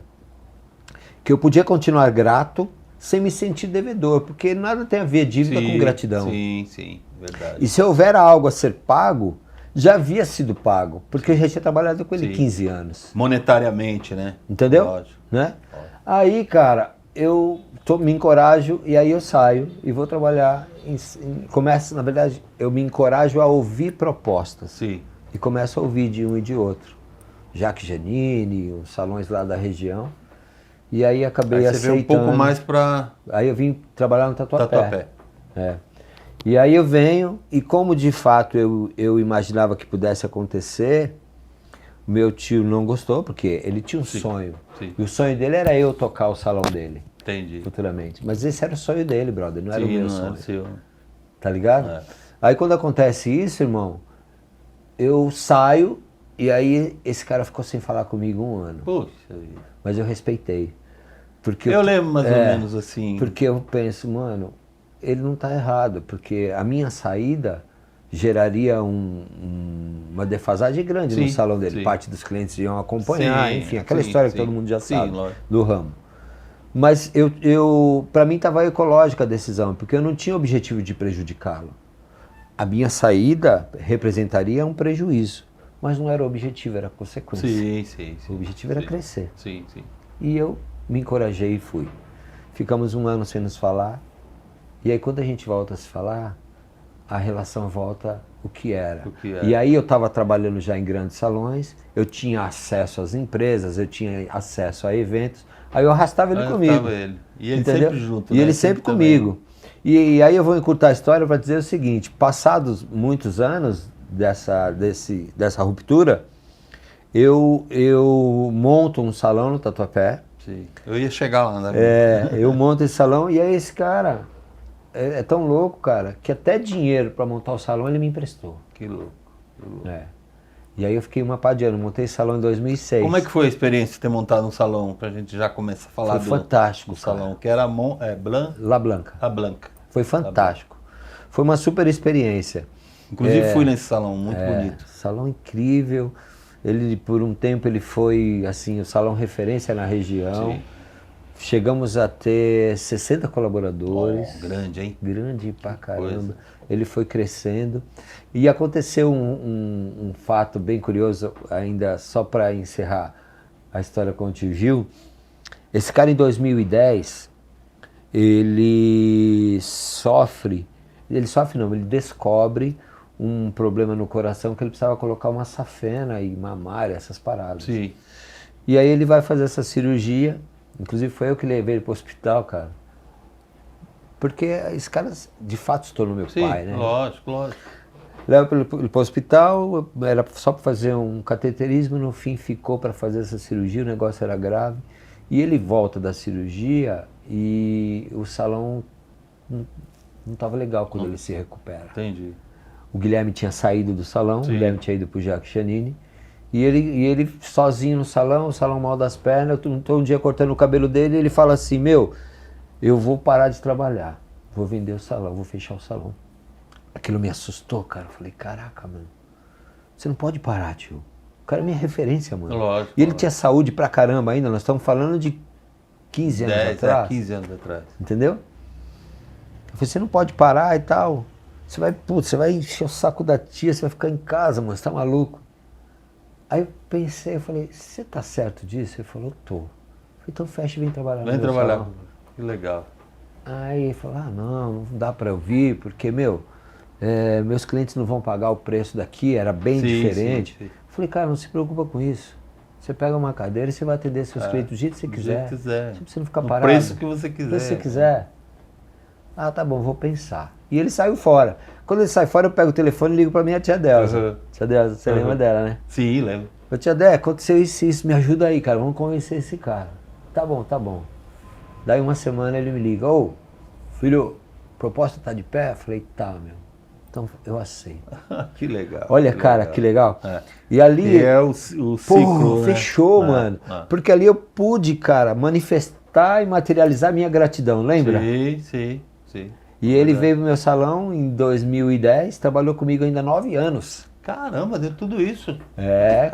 S2: que eu podia continuar grato sem me sentir devedor, porque nada tem a ver dívida com gratidão.
S1: Sim, verdade.
S2: E se houver algo a ser pago, já havia sido pago, porque eu já tinha trabalhado com ele 15 anos.
S1: Monetariamente, né?
S2: Entendeu?
S1: Lógico.
S2: Né? Aí, cara, eu me encorajo e aí eu saio e vou trabalhar. Começo, na verdade, eu me encorajo a ouvir propostas.
S1: Sim.
S2: E começo a ouvir de um e de outro. Jacques Janine, os salões lá da região. E aí acabei aceitando.
S1: Você veio um pouco mais para...
S2: Aí eu vim trabalhar no Tatuapé. E aí eu venho, e como de fato eu imaginava que pudesse acontecer, meu tio não gostou, porque ele tinha um sonho.
S1: Sim.
S2: E o sonho dele era eu tocar o salão dele.
S1: Entendi.
S2: Futuramente. Mas esse era o sonho dele, brother, não era o meu sonho.
S1: Seu.
S2: tá ligado? Aí quando acontece isso, irmão, eu saio e aí esse cara ficou sem falar comigo 1 ano.
S1: Puxa.
S2: Mas eu respeitei. Porque
S1: Eu lembro mais ou menos assim.
S2: Porque eu penso, mano, ele não tá errado, porque a minha saída geraria uma defasagem grande no salão dele. Parte dos clientes iam acompanhar, enfim, aquela história que todo mundo já sabe do ramo. Mas para mim estava ecológica a decisão, porque eu não tinha objetivo de prejudicá-lo. A minha saída representaria um prejuízo, mas não era o objetivo, era a consequência. O objetivo era crescer. E eu me encorajei e fui. Ficamos 1 ano sem nos falar, e aí quando a gente volta a se falar, a relação volta o que era. E aí eu estava trabalhando já em grandes salões, eu tinha acesso às empresas, eu tinha acesso a eventos, aí eu arrastava ele comigo.
S1: E ele
S2: entendeu?
S1: sempre junto,
S2: E ele sempre comigo. E aí eu vou encurtar a história para dizer o seguinte, passados muitos anos dessa ruptura, eu monto um salão no Tatuapé.
S1: Eu ia chegar lá, né?
S2: Eu monto esse salão e aí esse cara é tão louco, cara, que até dinheiro para montar o salão ele me emprestou.
S1: Que louco.
S2: E aí eu fiquei uma pá de ano, montei esse salão em 2006.
S1: Como é que foi a experiência de ter montado um salão, pra gente já começar a falar
S2: fantástico,
S1: do salão, que era
S2: La Blanca.
S1: A Blanca.
S2: Foi fantástico. Foi uma super experiência.
S1: Inclusive fui nesse salão, muito bonito.
S2: Salão incrível. Ele, por um tempo, ele foi assim, o salão referência na região. Chegamos a ter 60 colaboradores.
S1: Grande, hein?
S2: Grande pra caramba. Ele foi crescendo. E aconteceu um fato bem curioso, ainda só para encerrar a história com o tio Gil. Esse cara, em 2010, ele descobre um problema no coração que ele precisava colocar uma safena e mamária, essas paradas. E aí ele vai fazer essa cirurgia, inclusive foi eu que levei ele pro hospital, cara. Porque esse cara, de fato, se tornou meu pai, né?
S1: Lógico.
S2: Leva ele pro hospital, era só para fazer um cateterismo, no fim ficou para fazer essa cirurgia, o negócio era grave. E ele volta da cirurgia e o salão não estava legal quando ele se recupera.
S1: Entendi.
S2: O Guilherme tinha saído do salão, o Guilherme tinha ido pro Jacques Chanini, e ele sozinho no salão, o salão mal das pernas, eu tô um dia cortando o cabelo dele, e ele fala assim, eu vou parar de trabalhar, vou vender o salão, vou fechar o salão. Aquilo me assustou, cara, eu falei, caraca, mano, você não pode parar, tio. O cara é minha referência, mano.
S1: Lógico,
S2: e ele tinha saúde pra caramba ainda, nós estamos falando de 15 anos atrás.
S1: 15 anos atrás.
S2: Entendeu? Eu falei, você não pode parar e tal. Você vai encher o saco da tia, você vai ficar em casa, mano, você tá maluco. Aí eu pensei, eu falei, você tá certo disso? Ele falou, tô. Eu falei, então fecha e vem trabalhar no meu salão.
S1: Que legal.
S2: Aí ele falou, não dá pra eu vir, porque, meus clientes não vão pagar o preço daqui, era bem diferente. Eu falei, cara, não se preocupa com isso. Você pega uma cadeira e você vai atender seus clientes do jeito que você quiser. Você precisa não ficar parado.
S1: O preço que você quiser.
S2: O preço que você quiser. Ah, tá bom, vou pensar. E ele saiu fora. Quando ele sai fora, eu pego o telefone e ligo pra minha tia Delza. Tia Delza, você lembra dela, né?
S1: Sim, lembro.
S2: Eu, tia Delza, aconteceu isso, me ajuda aí, cara, vamos convencer esse cara. Tá bom. Daí uma semana ele me liga, filho, a proposta tá de pé? Eu falei, tá, meu. Então eu aceito.
S1: Que legal.
S2: Olha, cara, que legal. E ali...
S1: E é o ciclo,
S2: fechou, mano. Porque ali eu pude, cara, manifestar e materializar minha gratidão, lembra?
S1: Sim.
S2: E ele veio pro meu salão em 2010, trabalhou comigo ainda 9 anos.
S1: Caramba, deu tudo isso.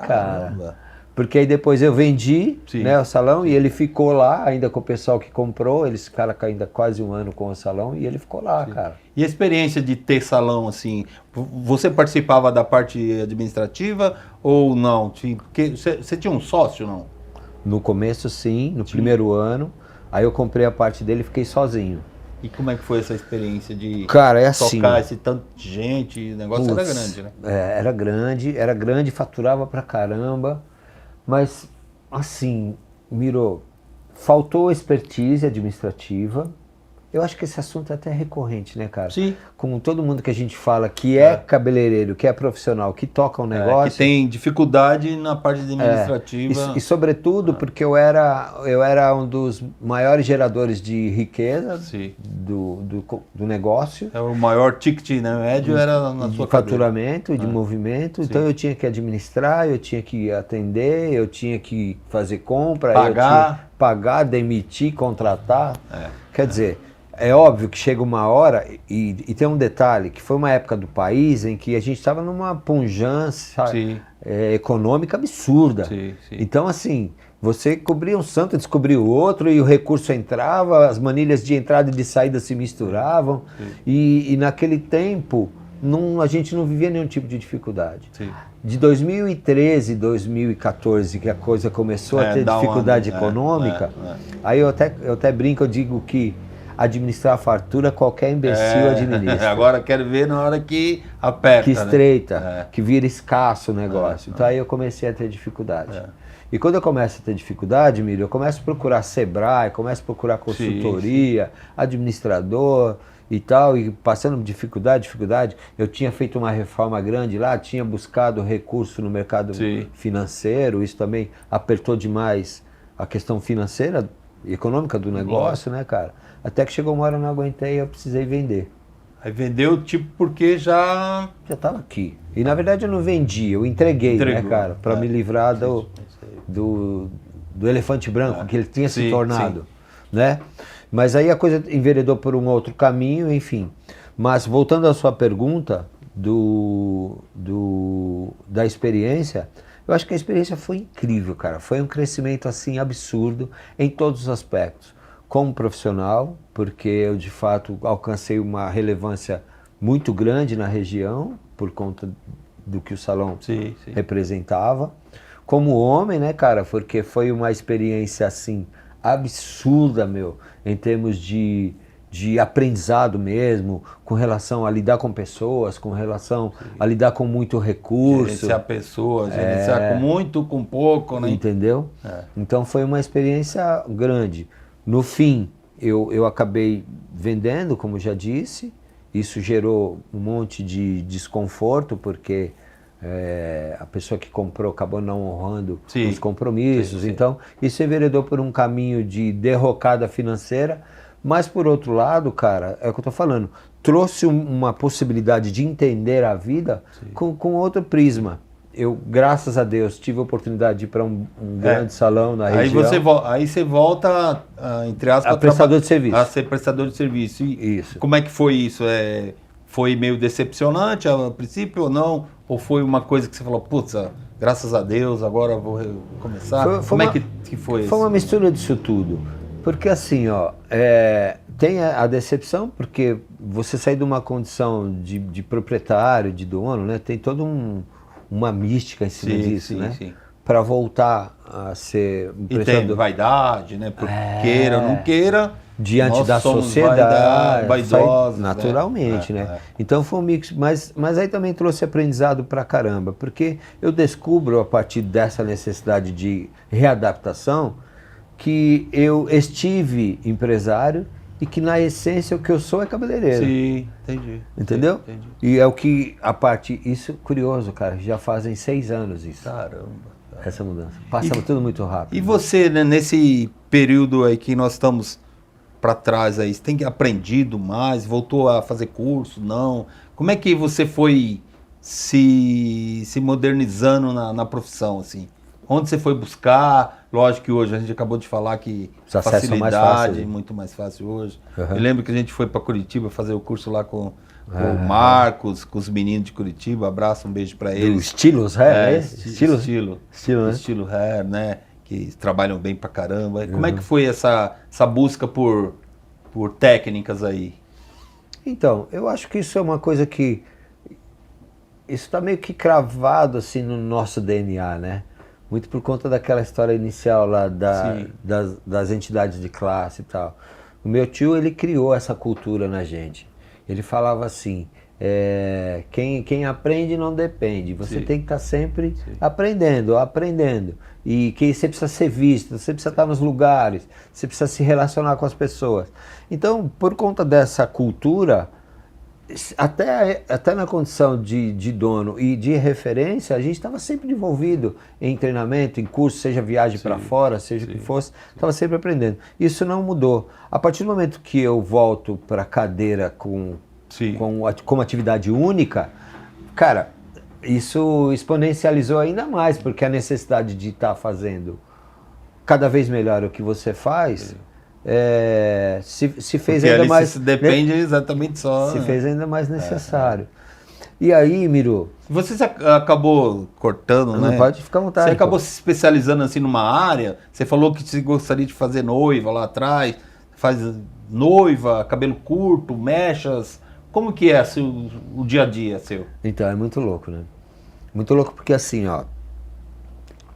S2: Cara. Porque aí depois eu vendi, né, o salão e ele ficou lá, ainda com o pessoal que comprou, eles ficaram ainda quase 1 ano com o salão e ele ficou lá, cara.
S1: E a experiência de ter salão, assim, você participava da parte administrativa ou não? Porque você tinha um sócio, não?
S2: No começo, sim, no primeiro ano. Aí eu comprei a parte dele e fiquei sozinho.
S1: E como é que foi essa experiência de
S2: assim,
S1: tocar esse tanto de gente? O negócio era grande, né?
S2: Era grande, faturava pra caramba. Mas, assim, Miro, faltou expertise administrativa Eu acho que esse assunto é até recorrente, né, cara?
S1: Sim.
S2: Com todo mundo que a gente fala que é cabeleireiro, que é profissional, que toca um negócio...
S1: que tem dificuldade na parte administrativa.
S2: E sobretudo porque eu era um dos maiores geradores de riqueza do negócio.
S1: O maior ticket, né, médio era na sua
S2: faturamento, de movimento. Sim. Então eu tinha que administrar, eu tinha que atender, eu tinha que fazer compra, pagar, demitir, contratar. Quer dizer, é óbvio que chega uma hora, e tem um detalhe, que foi uma época do país em que a gente estava numa pujança econômica absurda.
S1: Sim.
S2: Então, assim, você cobria um santo, descobria o outro, e o recurso entrava, as manilhas de entrada e de saída se misturavam, e naquele tempo a gente não vivia nenhum tipo de dificuldade.
S1: Sim.
S2: De 2013, 2014, que a coisa começou a ter dificuldade econômica, aí eu até brinco, eu digo que administrar a fartura qualquer imbecil administra.
S1: Agora quero ver na hora que aperta,
S2: que estreita, que vira escasso o negócio. Então aí eu comecei a ter dificuldade. E quando eu começo a ter dificuldade, Milho, eu começo a procurar Sebrae, começo a procurar consultoria, administrador e tal, e passando dificuldade, eu tinha feito uma reforma grande lá, tinha buscado recurso no mercado financeiro, isso também apertou demais a questão financeira e econômica do negócio, né, cara? Até que chegou uma hora eu não aguentei e eu precisei vender.
S1: Aí vendeu, tipo, porque já
S2: estava aqui. E na verdade eu não vendi, eu entreguei, né, cara? Para me livrar do elefante branco que ele tinha se tornado, né? Mas aí a coisa enveredou por um outro caminho, enfim. Mas voltando à sua pergunta da experiência, eu acho que a experiência foi incrível, cara. Foi um crescimento assim absurdo em todos os aspectos. Como profissional, porque eu de fato alcancei uma relevância muito grande na região, por conta do que o salão representava. Como homem, né, cara, porque foi uma experiência assim absurda, meu, em termos de aprendizado mesmo, com relação a lidar com pessoas, com relação a lidar com muito recurso.
S1: Gerenciar pessoas, gerenciar com muito, com pouco, né?
S2: Entendeu? Então foi uma experiência grande. No fim, eu acabei vendendo, como já disse, isso gerou um monte de desconforto, porque a pessoa que comprou acabou não honrando os compromissos. Então, isso enveredou por um caminho de derrocada financeira, mas por outro lado, cara, é o que eu tô falando, trouxe uma possibilidade de entender a vida com outro prisma. Eu, graças a Deus, tive a oportunidade de ir para um grande salão na região.
S1: Aí você volta, entre aspas,
S2: a prestador de serviço.
S1: A ser prestador de serviço. E
S2: isso.
S1: Como é que foi isso? Foi meio decepcionante a princípio ou não? Ou foi uma coisa que você falou, putz, graças a Deus, agora eu vou começar? Como é que foi isso?
S2: Foi uma mistura disso tudo. Porque assim, ó, tem a decepção, porque você sair de uma condição de proprietário, de dono, né? Tem toda uma mística em cima disso, né? Para voltar a ser um prestador.
S1: E tem vaidade, né? Porque queira ou não queira,
S2: diante da sociedade,
S1: vaidosos,
S2: naturalmente, né? Então foi um mix, mas aí também trouxe aprendizado pra caramba, porque eu descubro a partir dessa necessidade de readaptação que eu estive empresário e que na essência o que eu sou é cabeleireiro.
S1: Sim, entendi.
S2: Entendeu?
S1: Entendi.
S2: E é o que isso curioso, cara, já fazem 6 anos isso.
S1: Caramba.
S2: Essa mudança. Passa tudo muito rápido.
S1: E você, né, nesse período aí que nós estamos para trás aí, você tem aprendido mais, voltou a fazer curso, não? Como é que você foi se modernizando na profissão, assim? Onde você foi buscar? Lógico que hoje a gente acabou de falar que facilidade, muito mais fácil hoje. Eu lembro que a gente foi para Curitiba fazer o curso lá com o Marcos, com os meninos de Curitiba. Abraço, um beijo para eles.
S2: Do Estilos Hair,
S1: Estilo Hair, né? Que trabalham bem pra caramba. Como é que foi essa busca por técnicas aí?
S2: Então, eu acho que isso é uma coisa que... Isso está meio que cravado assim no nosso DNA, né? Muito por conta daquela história inicial lá das entidades de classe e tal. O meu tio, ele criou essa cultura na gente. Ele falava assim, Quem aprende não depende. Você
S1: Sim.
S2: tem que estar sempre
S1: Sim.
S2: aprendendo. E que você precisa ser visto, você precisa estar nos lugares, você precisa se relacionar com as pessoas. Então, por conta dessa cultura, até na condição de dono e de referência, a gente estava sempre envolvido em treinamento, em curso, seja viagem para fora, seja o que fosse, estava sempre aprendendo. Isso não mudou. A partir do momento que eu volto para a cadeira como atividade única, cara, isso exponencializou ainda mais, porque a necessidade de estar fazendo cada vez melhor o que você faz se fez
S1: porque
S2: ainda mais...
S1: Se depende exatamente só...
S2: Se fez ainda mais necessário. E aí, Miro...
S1: Você acabou cortando, né?
S2: Não pode ficar à vontade.
S1: Você acabou se especializando assim numa área, você falou que você gostaria de fazer noiva lá atrás, faz noiva, cabelo curto, mechas... Como que é assim, o dia a dia seu?
S2: Então, é muito louco, né? Muito louco porque assim, ó,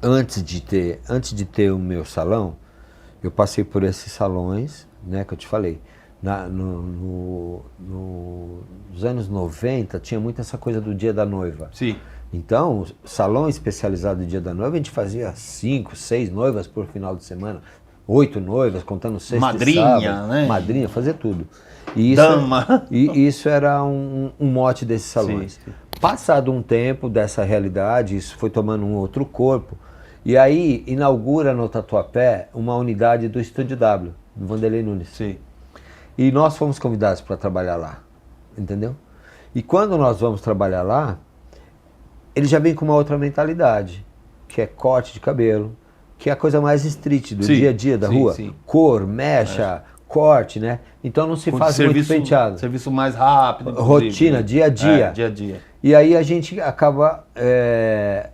S2: antes de ter o meu salão, eu passei por esses salões, né, que eu te falei. Nos anos 90 tinha muito essa coisa do dia da noiva.
S1: Sim.
S2: Então, salão especializado no dia da noiva, a gente fazia 5, 6 noivas por final de semana, 8 noivas, contando sexta
S1: madrinha,
S2: e sábado,
S1: né?
S2: Madrinha, fazer tudo. E
S1: Dama.
S2: E isso era um mote desses salões.
S1: Sim.
S2: Passado um tempo dessa realidade, isso foi tomando um outro corpo. E aí inaugura no Tatuapé uma unidade do Estúdio W, do Vanderlei Nunes.
S1: Sim.
S2: E nós fomos convidados para trabalhar lá, entendeu? E quando nós vamos trabalhar lá, ele já vem com uma outra mentalidade, que é corte de cabelo, que é a coisa mais street do dia a dia da rua.
S1: Sim.
S2: Cor, mecha, corte, né? Então não se faz muito penteado.
S1: Serviço mais rápido.
S2: Rotina, dia a dia.
S1: Dia a dia.
S2: E aí a gente acaba...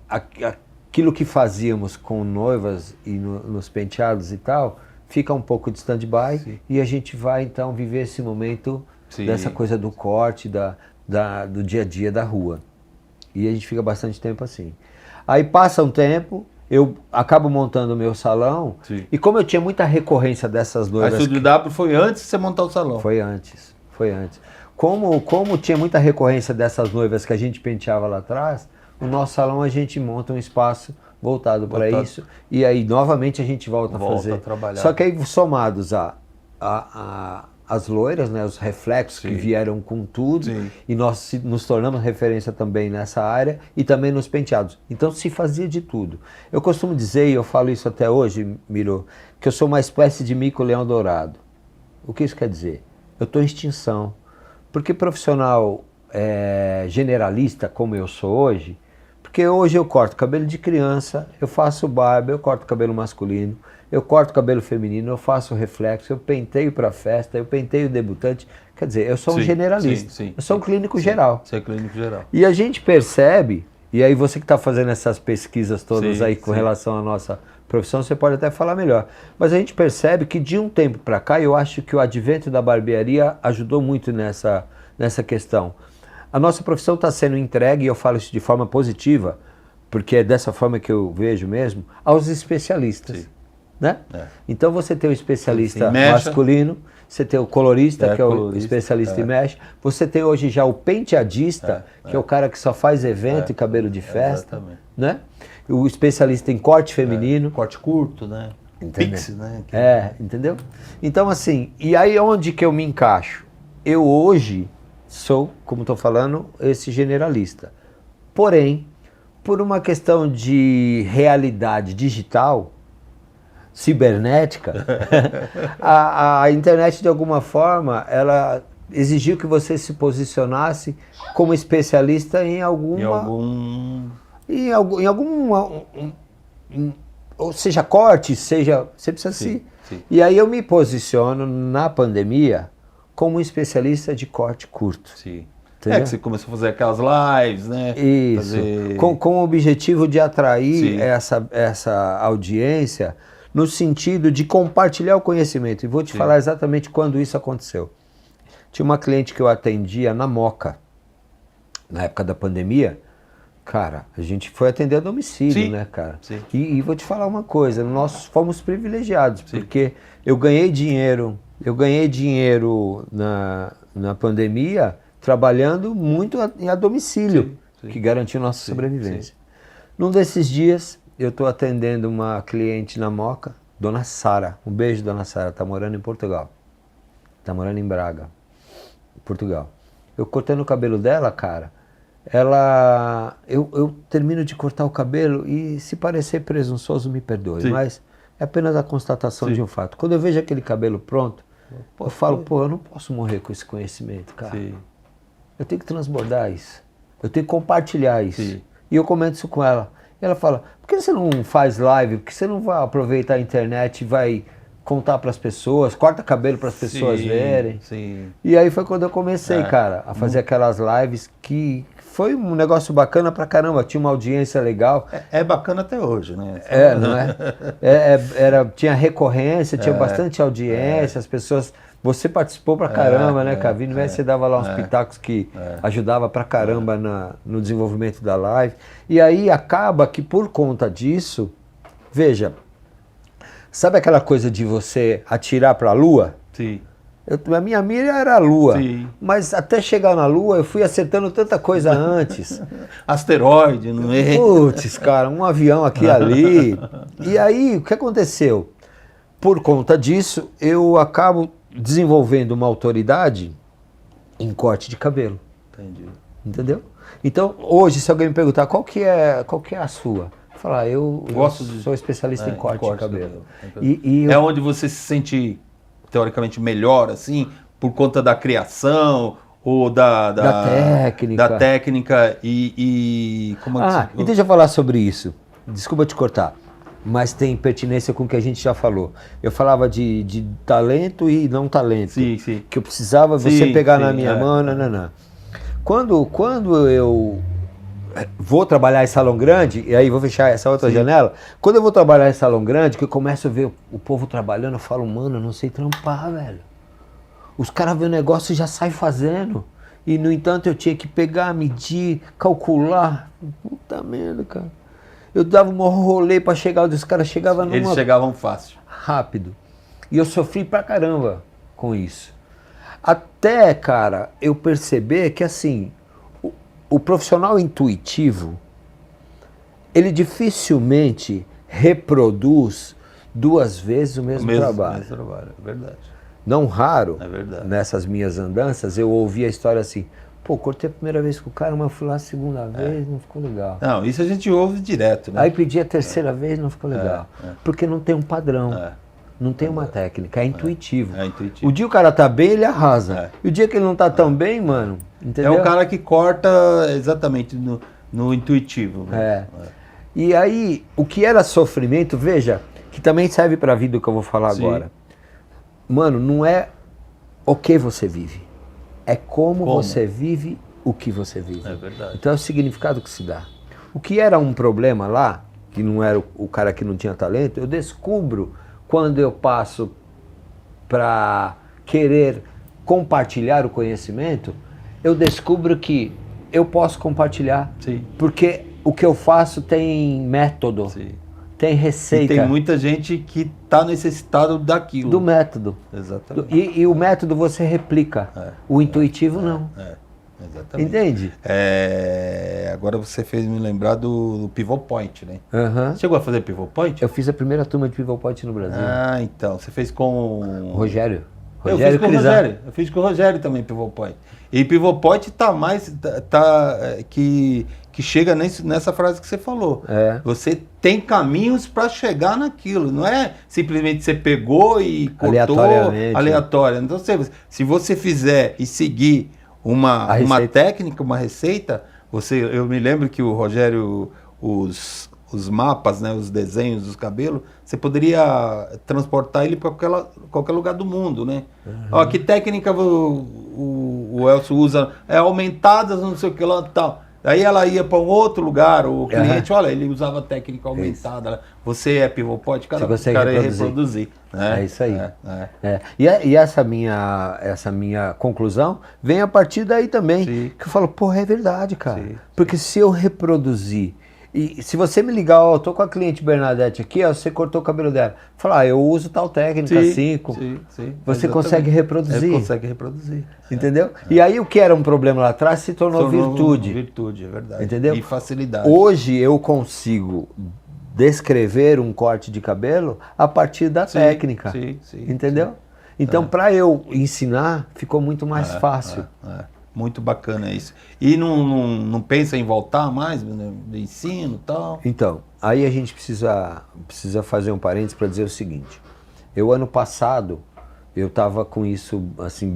S2: aquilo que fazíamos com noivas e nos penteados e tal, fica um pouco de stand-by e a gente vai então viver esse momento dessa coisa do corte, do dia a dia da rua. E a gente fica bastante tempo assim. Aí passa um tempo, eu acabo montando o meu salão e como eu tinha muita recorrência dessas noivas...
S1: A Estúdio W foi antes de você montar o salão?
S2: Foi antes. Como tinha muita recorrência dessas noivas que a gente penteava lá atrás, no nosso salão a gente monta um espaço voltado para isso e aí novamente a gente volta a fazer.
S1: A trabalhar.
S2: Só que aí somados as loiras, né, os reflexos que vieram com tudo e nós nos tornamos referência também nessa área e também nos penteados. Então se fazia de tudo. Eu costumo dizer, e eu falo isso até hoje, Miro, que eu sou uma espécie de mico-leão dourado. O que isso quer dizer? Eu estou em extinção. Porque profissional generalista como eu sou hoje, porque hoje eu corto cabelo de criança, eu faço barba, eu corto cabelo masculino, eu corto cabelo feminino, eu faço reflexo, eu penteio para festa, eu penteio debutante. Quer dizer, eu sou um generalista, eu sou um clínico geral.
S1: Você é clínico geral.
S2: E a gente percebe, e aí você que está fazendo essas pesquisas todas aí com relação à nossa profissão, você pode até falar melhor. Mas a gente percebe que de um tempo para cá, eu acho que o advento da barbearia ajudou muito nessa questão. A nossa profissão está sendo entregue, e eu falo isso de forma positiva, porque é dessa forma que eu vejo mesmo, aos especialistas. Né? Então você tem o especialista masculino, você tem o colorista, que é o especialista em mecha, você tem hoje já o penteadista, que é o cara que só faz evento e cabelo de festa, né? O especialista em corte feminino.
S1: Corte curto, né? Pix, né?
S2: Entendeu? Então assim, e aí onde que eu me encaixo? Eu hoje sou, como estou falando, esse generalista. Porém, por uma questão de realidade digital, cibernética, a internet de alguma forma, ela exigiu que você se posicionasse como especialista em ou seja, corte, seja, você precisa E aí eu me posiciono na pandemia como especialista de corte curto.
S1: Sim. Entendeu? Que você começou a fazer aquelas lives, né?
S2: Isso. Com o objetivo de atrair essa audiência no sentido de compartilhar o conhecimento. E vou te falar exatamente quando isso aconteceu. Tinha uma cliente que eu atendia na Moca, na época da pandemia. Cara, a gente foi atender a domicílio, né, cara? E vou te falar uma coisa, nós fomos privilegiados, porque eu ganhei dinheiro na pandemia trabalhando muito a domicílio,
S1: Sim.
S2: que garantiu nossa sobrevivência.
S1: Sim.
S2: Num desses dias, eu estou atendendo uma cliente na Moca, Dona Sara. Um beijo, Dona Sara, está morando em Portugal. Está morando em Braga, Portugal. Eu cortando o cabelo dela, cara, eu termino de cortar o cabelo e, se parecer presunçoso, me perdoe, mas é apenas a constatação de um fato. Quando eu vejo aquele cabelo pronto, eu falo, eu não posso morrer com esse conhecimento, cara.
S1: Sim.
S2: Eu tenho que transbordar isso. Eu tenho que compartilhar isso.
S1: Sim.
S2: E eu comento isso com ela. E ela fala, por que você não faz live? Por que você não vai aproveitar a internet e vai contar para as pessoas, corta cabelo para as pessoas verem?
S1: Sim.
S2: E aí foi quando eu comecei, cara, a fazer aquelas lives que foi um negócio bacana pra caramba, tinha uma audiência legal.
S1: É bacana até hoje, né?
S2: Não é? Tinha recorrência, tinha bastante audiência, as pessoas... Você participou pra caramba, né, Cavino? Você dava lá uns pitacos que ajudava pra caramba no desenvolvimento da live. E aí acaba que, por conta disso, veja, sabe aquela coisa de você atirar pra lua?
S1: Sim.
S2: A minha mira era a lua,
S1: Sim.
S2: mas até chegar na lua eu fui acertando tanta coisa antes.
S1: Asteroide, não é?
S2: Putz, cara, um avião aqui e ali. E aí, o que aconteceu? Por conta disso, eu acabo desenvolvendo uma autoridade em corte de cabelo.
S1: Entendi.
S2: Entendeu? Então, hoje, se alguém me perguntar qual que é a sua, eu falar, eu sou especialista em corte de cabelo.
S1: É onde você se sente teoricamente melhor, assim, por conta da criação ou da
S2: técnica.
S1: Da técnica e como
S2: e deixa eu falar sobre isso. Desculpa te cortar, mas tem pertinência com o que a gente já falou. Eu falava de talento e não talento.
S1: Sim, sim.
S2: Que eu precisava você pegar na minha mão, não. Quando eu vou trabalhar em salão grande, e aí vou fechar essa outra janela, quando eu vou trabalhar em salão grande, que eu começo a ver o povo trabalhando, eu falo, mano, eu não sei trampar, velho. Os caras veem o negócio e já saem fazendo. E, no entanto, eu tinha que pegar, medir, calcular. Puta merda, cara. Eu dava um rolê pra chegar onde os caras chegavam numa...
S1: Eles chegavam fácil.
S2: Rápido. E eu sofri pra caramba com isso. Até, cara, eu perceber que, assim, o profissional intuitivo, ele dificilmente reproduz 2 vezes o mesmo trabalho.
S1: Mesmo trabalho, é verdade.
S2: Não raro,
S1: É verdade.
S2: nessas minhas andanças, eu ouvi a história assim, pô, cortei a primeira vez com o cara, mas eu fui lá a segunda vez, não ficou legal.
S1: Não, isso a gente ouve direto, né?
S2: Aí pedi a terceira vez, não ficou legal. Porque não tem um padrão, não tem uma técnica, é intuitivo.
S1: É intuitivo.
S2: O dia o cara tá bem, ele arrasa. E o dia que ele não tá tão bem, mano, entendeu?
S1: É o cara que corta exatamente no intuitivo. Né?
S2: E aí, o que era sofrimento, veja, que também serve pra vida o que eu vou falar agora. Mano, não é o que você vive, é como você vive o que você vive.
S1: É verdade.
S2: Então é o significado que se dá. O que era um problema lá, que não era o cara que não tinha talento, eu descubro quando eu passo para querer compartilhar o conhecimento, eu descubro que eu posso compartilhar, porque o que eu faço tem método, tem receita.
S1: E tem muita gente que está necessitado daquilo.
S2: Do método.
S1: Exatamente.
S2: E o método você replica, o intuitivo não.
S1: Exatamente.
S2: Entende?
S1: Agora você fez me lembrar do Pivot Point, né?
S2: Uhum.
S1: Chegou a fazer Pivot Point?
S2: Eu fiz a primeira turma de Pivot Point no Brasil.
S1: Ah, então. Você fez com...
S2: Rogério.
S1: Eu fiz com o Rogério. Eu fiz com o Rogério também, Pivot Point. E Pivot Point tá mais... que chega nessa frase que você falou. Você tem caminhos para chegar naquilo. Não é simplesmente você pegou e cortou aleatório. Então, se você fizer e seguir uma técnica, uma receita, eu me lembro que o Rogério, os mapas, né, os desenhos dos cabelos, você poderia transportar ele para qualquer lugar do mundo, né? Ó, que técnica o Elcio usa? Aumentadas, não sei o que lá, tal. Aí ela ia para um outro lugar, o cliente, olha, ele usava técnica aumentada. Você é Pivot Point, cara ia reproduzir.
S2: É isso aí. E essa minha conclusão vem a partir daí também. Que eu falo, porra, é verdade, cara. Porque se eu reproduzir E se você me ligar, ó, eu tô com a cliente Bernadette aqui, ó, você cortou o cabelo dela. Fala, eu uso tal técnica assim,
S1: sim,
S2: você
S1: exatamente.
S2: consegue reproduzir.
S1: Consegue reproduzir.
S2: Entendeu? E aí o que era um problema lá atrás se tornou virtude.
S1: Virtude, é verdade.
S2: Entendeu?
S1: E facilidade.
S2: Hoje eu consigo descrever um corte de cabelo a partir da técnica.
S1: Sim.
S2: Entendeu? Então, para eu ensinar, ficou muito mais fácil.
S1: Muito bacana isso. E não pensa em voltar mais do ensino e tal?
S2: Então, aí a gente precisa fazer um parênteses para dizer o seguinte. Eu, ano passado, eu estava com isso assim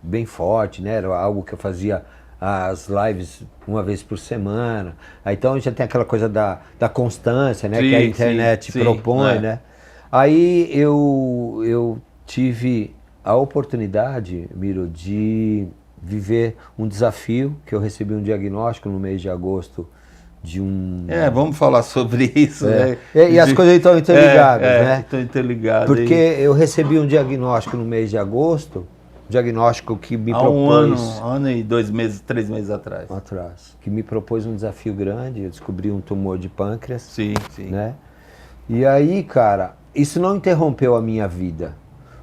S2: bem forte, né? Era algo que eu fazia as lives uma vez por semana. Aí, então já tem aquela coisa da constância, né? Que a internet propõe, né? Aí eu tive a oportunidade, Miro, de viver um desafio, que eu recebi um diagnóstico no mês de agosto de um...
S1: Vamos falar sobre isso, né?
S2: E as coisas estão interligadas, né?
S1: Estão interligadas.
S2: Porque eu recebi um diagnóstico no mês de agosto, diagnóstico que me propôs...
S1: Um ano e 2 meses, 3 meses atrás.
S2: Que me propôs um desafio grande, eu descobri um tumor de pâncreas.
S1: Sim.
S2: Né? E aí, cara, isso não interrompeu a minha vida,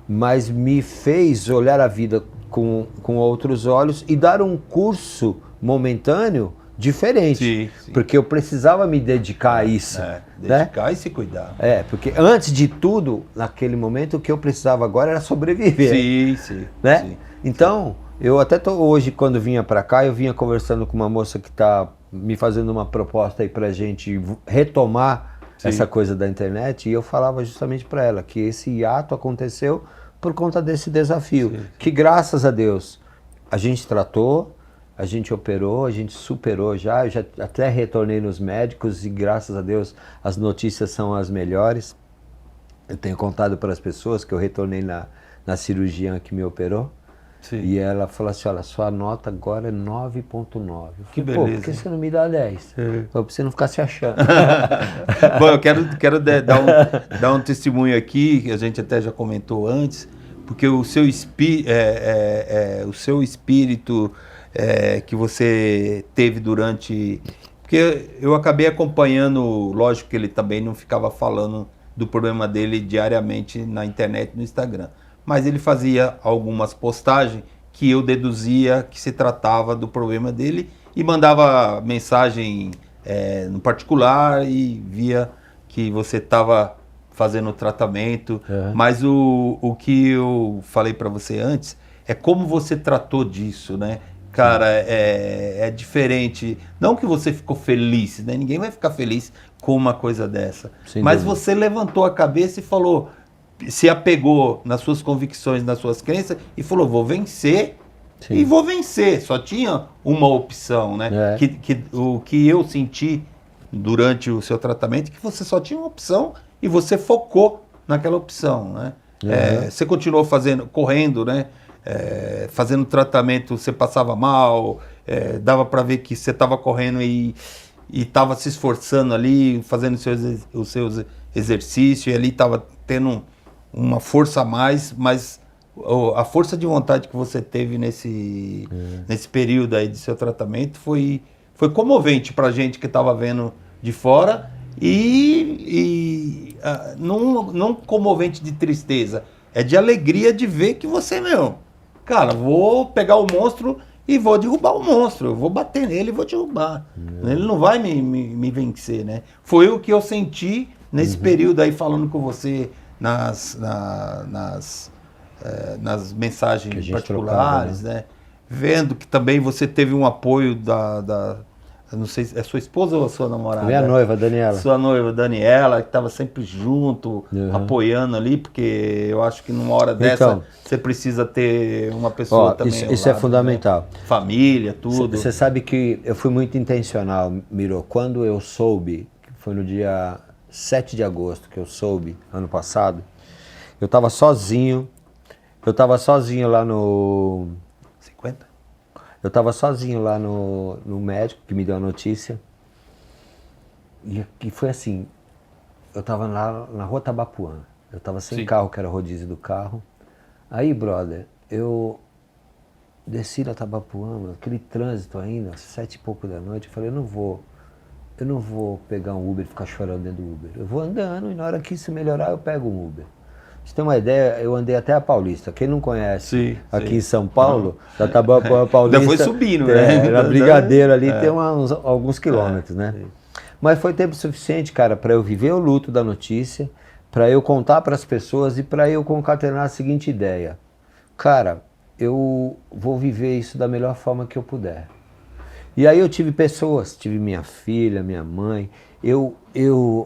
S2: mas me fez olhar a vida com outros olhos e dar um curso momentâneo diferente. Sim. Porque eu precisava me dedicar a isso.
S1: Dedicar, né? E se cuidar.
S2: Porque antes de tudo, naquele momento, o que eu precisava agora era sobreviver.
S1: Sim.
S2: Né? Então, eu até hoje, quando vinha para cá, eu vinha conversando com uma moça que está me fazendo uma proposta aí pra gente retomar essa coisa da internet, e eu falava justamente para ela que esse hiato aconteceu por conta desse desafio, que graças a Deus a gente tratou, a gente operou, a gente superou já, eu já até retornei nos médicos e graças a Deus as notícias são as melhores. Eu tenho contado para as pessoas que eu retornei na cirurgiã que me operou. Sim. E ela falou assim, olha, sua nota agora é 9.9.
S1: Que beleza.
S2: Pô, por que você não me dá 10? Pra você não ficar se achando.
S1: Bom, eu quero dar um testemunho aqui, que a gente até já comentou antes, porque o seu espírito que você teve durante... Porque eu acabei acompanhando, lógico que ele também não ficava falando do problema dele diariamente na internet, no Instagram. Mas ele fazia algumas postagens que eu deduzia que se tratava do problema dele e mandava mensagem no particular e via que você estava fazendo o tratamento. Mas o que eu falei para você antes é como você tratou disso, né? Cara, é diferente. Não que você ficou feliz, né? Ninguém vai ficar feliz com uma coisa dessa. Mas você levantou a cabeça e falou... se apegou nas suas convicções, nas suas crenças e falou, vou vencer. Sim. E vou vencer. Só tinha uma opção, né? O que eu senti durante o seu tratamento, que você só tinha uma opção e você focou naquela opção, né? Você continuou correndo, né? Fazendo tratamento, você passava mal, dava para ver que você estava correndo e estava se esforçando ali, fazendo os seus exercícios, e ali estava tendo uma força a mais, mas a força de vontade que você teve nesse período aí de seu tratamento foi comovente pra gente que estava vendo de fora e não comovente de tristeza, é de alegria de ver que você, cara, vou pegar o monstro e vou derrubar o monstro, eu vou bater nele e vou derrubar. Ele não vai me vencer, né? Foi o que eu senti nesse período aí falando com você nas mensagens particulares, trocava, né? Vendo que também você teve um apoio não sei se é sua esposa ou a sua namorada?
S2: Minha noiva, Daniela.
S1: Sua noiva, Daniela, que estava sempre junto, apoiando ali, porque eu acho que numa hora dessa você precisa ter uma pessoa também.
S2: Isso é fundamental.
S1: Né? Família, tudo.
S2: Você sabe que eu fui muito intencional, Miro. Quando eu soube, que foi no dia 7 de agosto que eu soube, ano passado, eu estava sozinho. Eu estava sozinho lá no...
S1: 50?
S2: Eu estava sozinho lá no médico que me deu a notícia. E foi assim, eu estava lá na rua Tabapuã. Eu estava sem carro, que era rodízio do carro. Aí, brother, eu desci na Tabapuã, aquele trânsito ainda, 7 e pouco da noite. Eu falei, eu não vou eu não vou pegar um Uber e ficar chorando dentro do Uber. Eu vou andando e na hora que isso melhorar eu pego um Uber. Pra você ter uma ideia, eu andei até a Paulista. Quem não conhece aqui em São Paulo, da Tabapuã Paulista...
S1: Ainda foi subindo, né?
S2: Na Brigadeiro ali tem alguns quilômetros, né? Mas foi tempo suficiente, cara, para eu viver o luto da notícia, para eu contar para as pessoas e para eu concatenar a seguinte ideia. Cara, eu vou viver isso da melhor forma que eu puder. E aí eu tive pessoas, tive minha filha, minha mãe,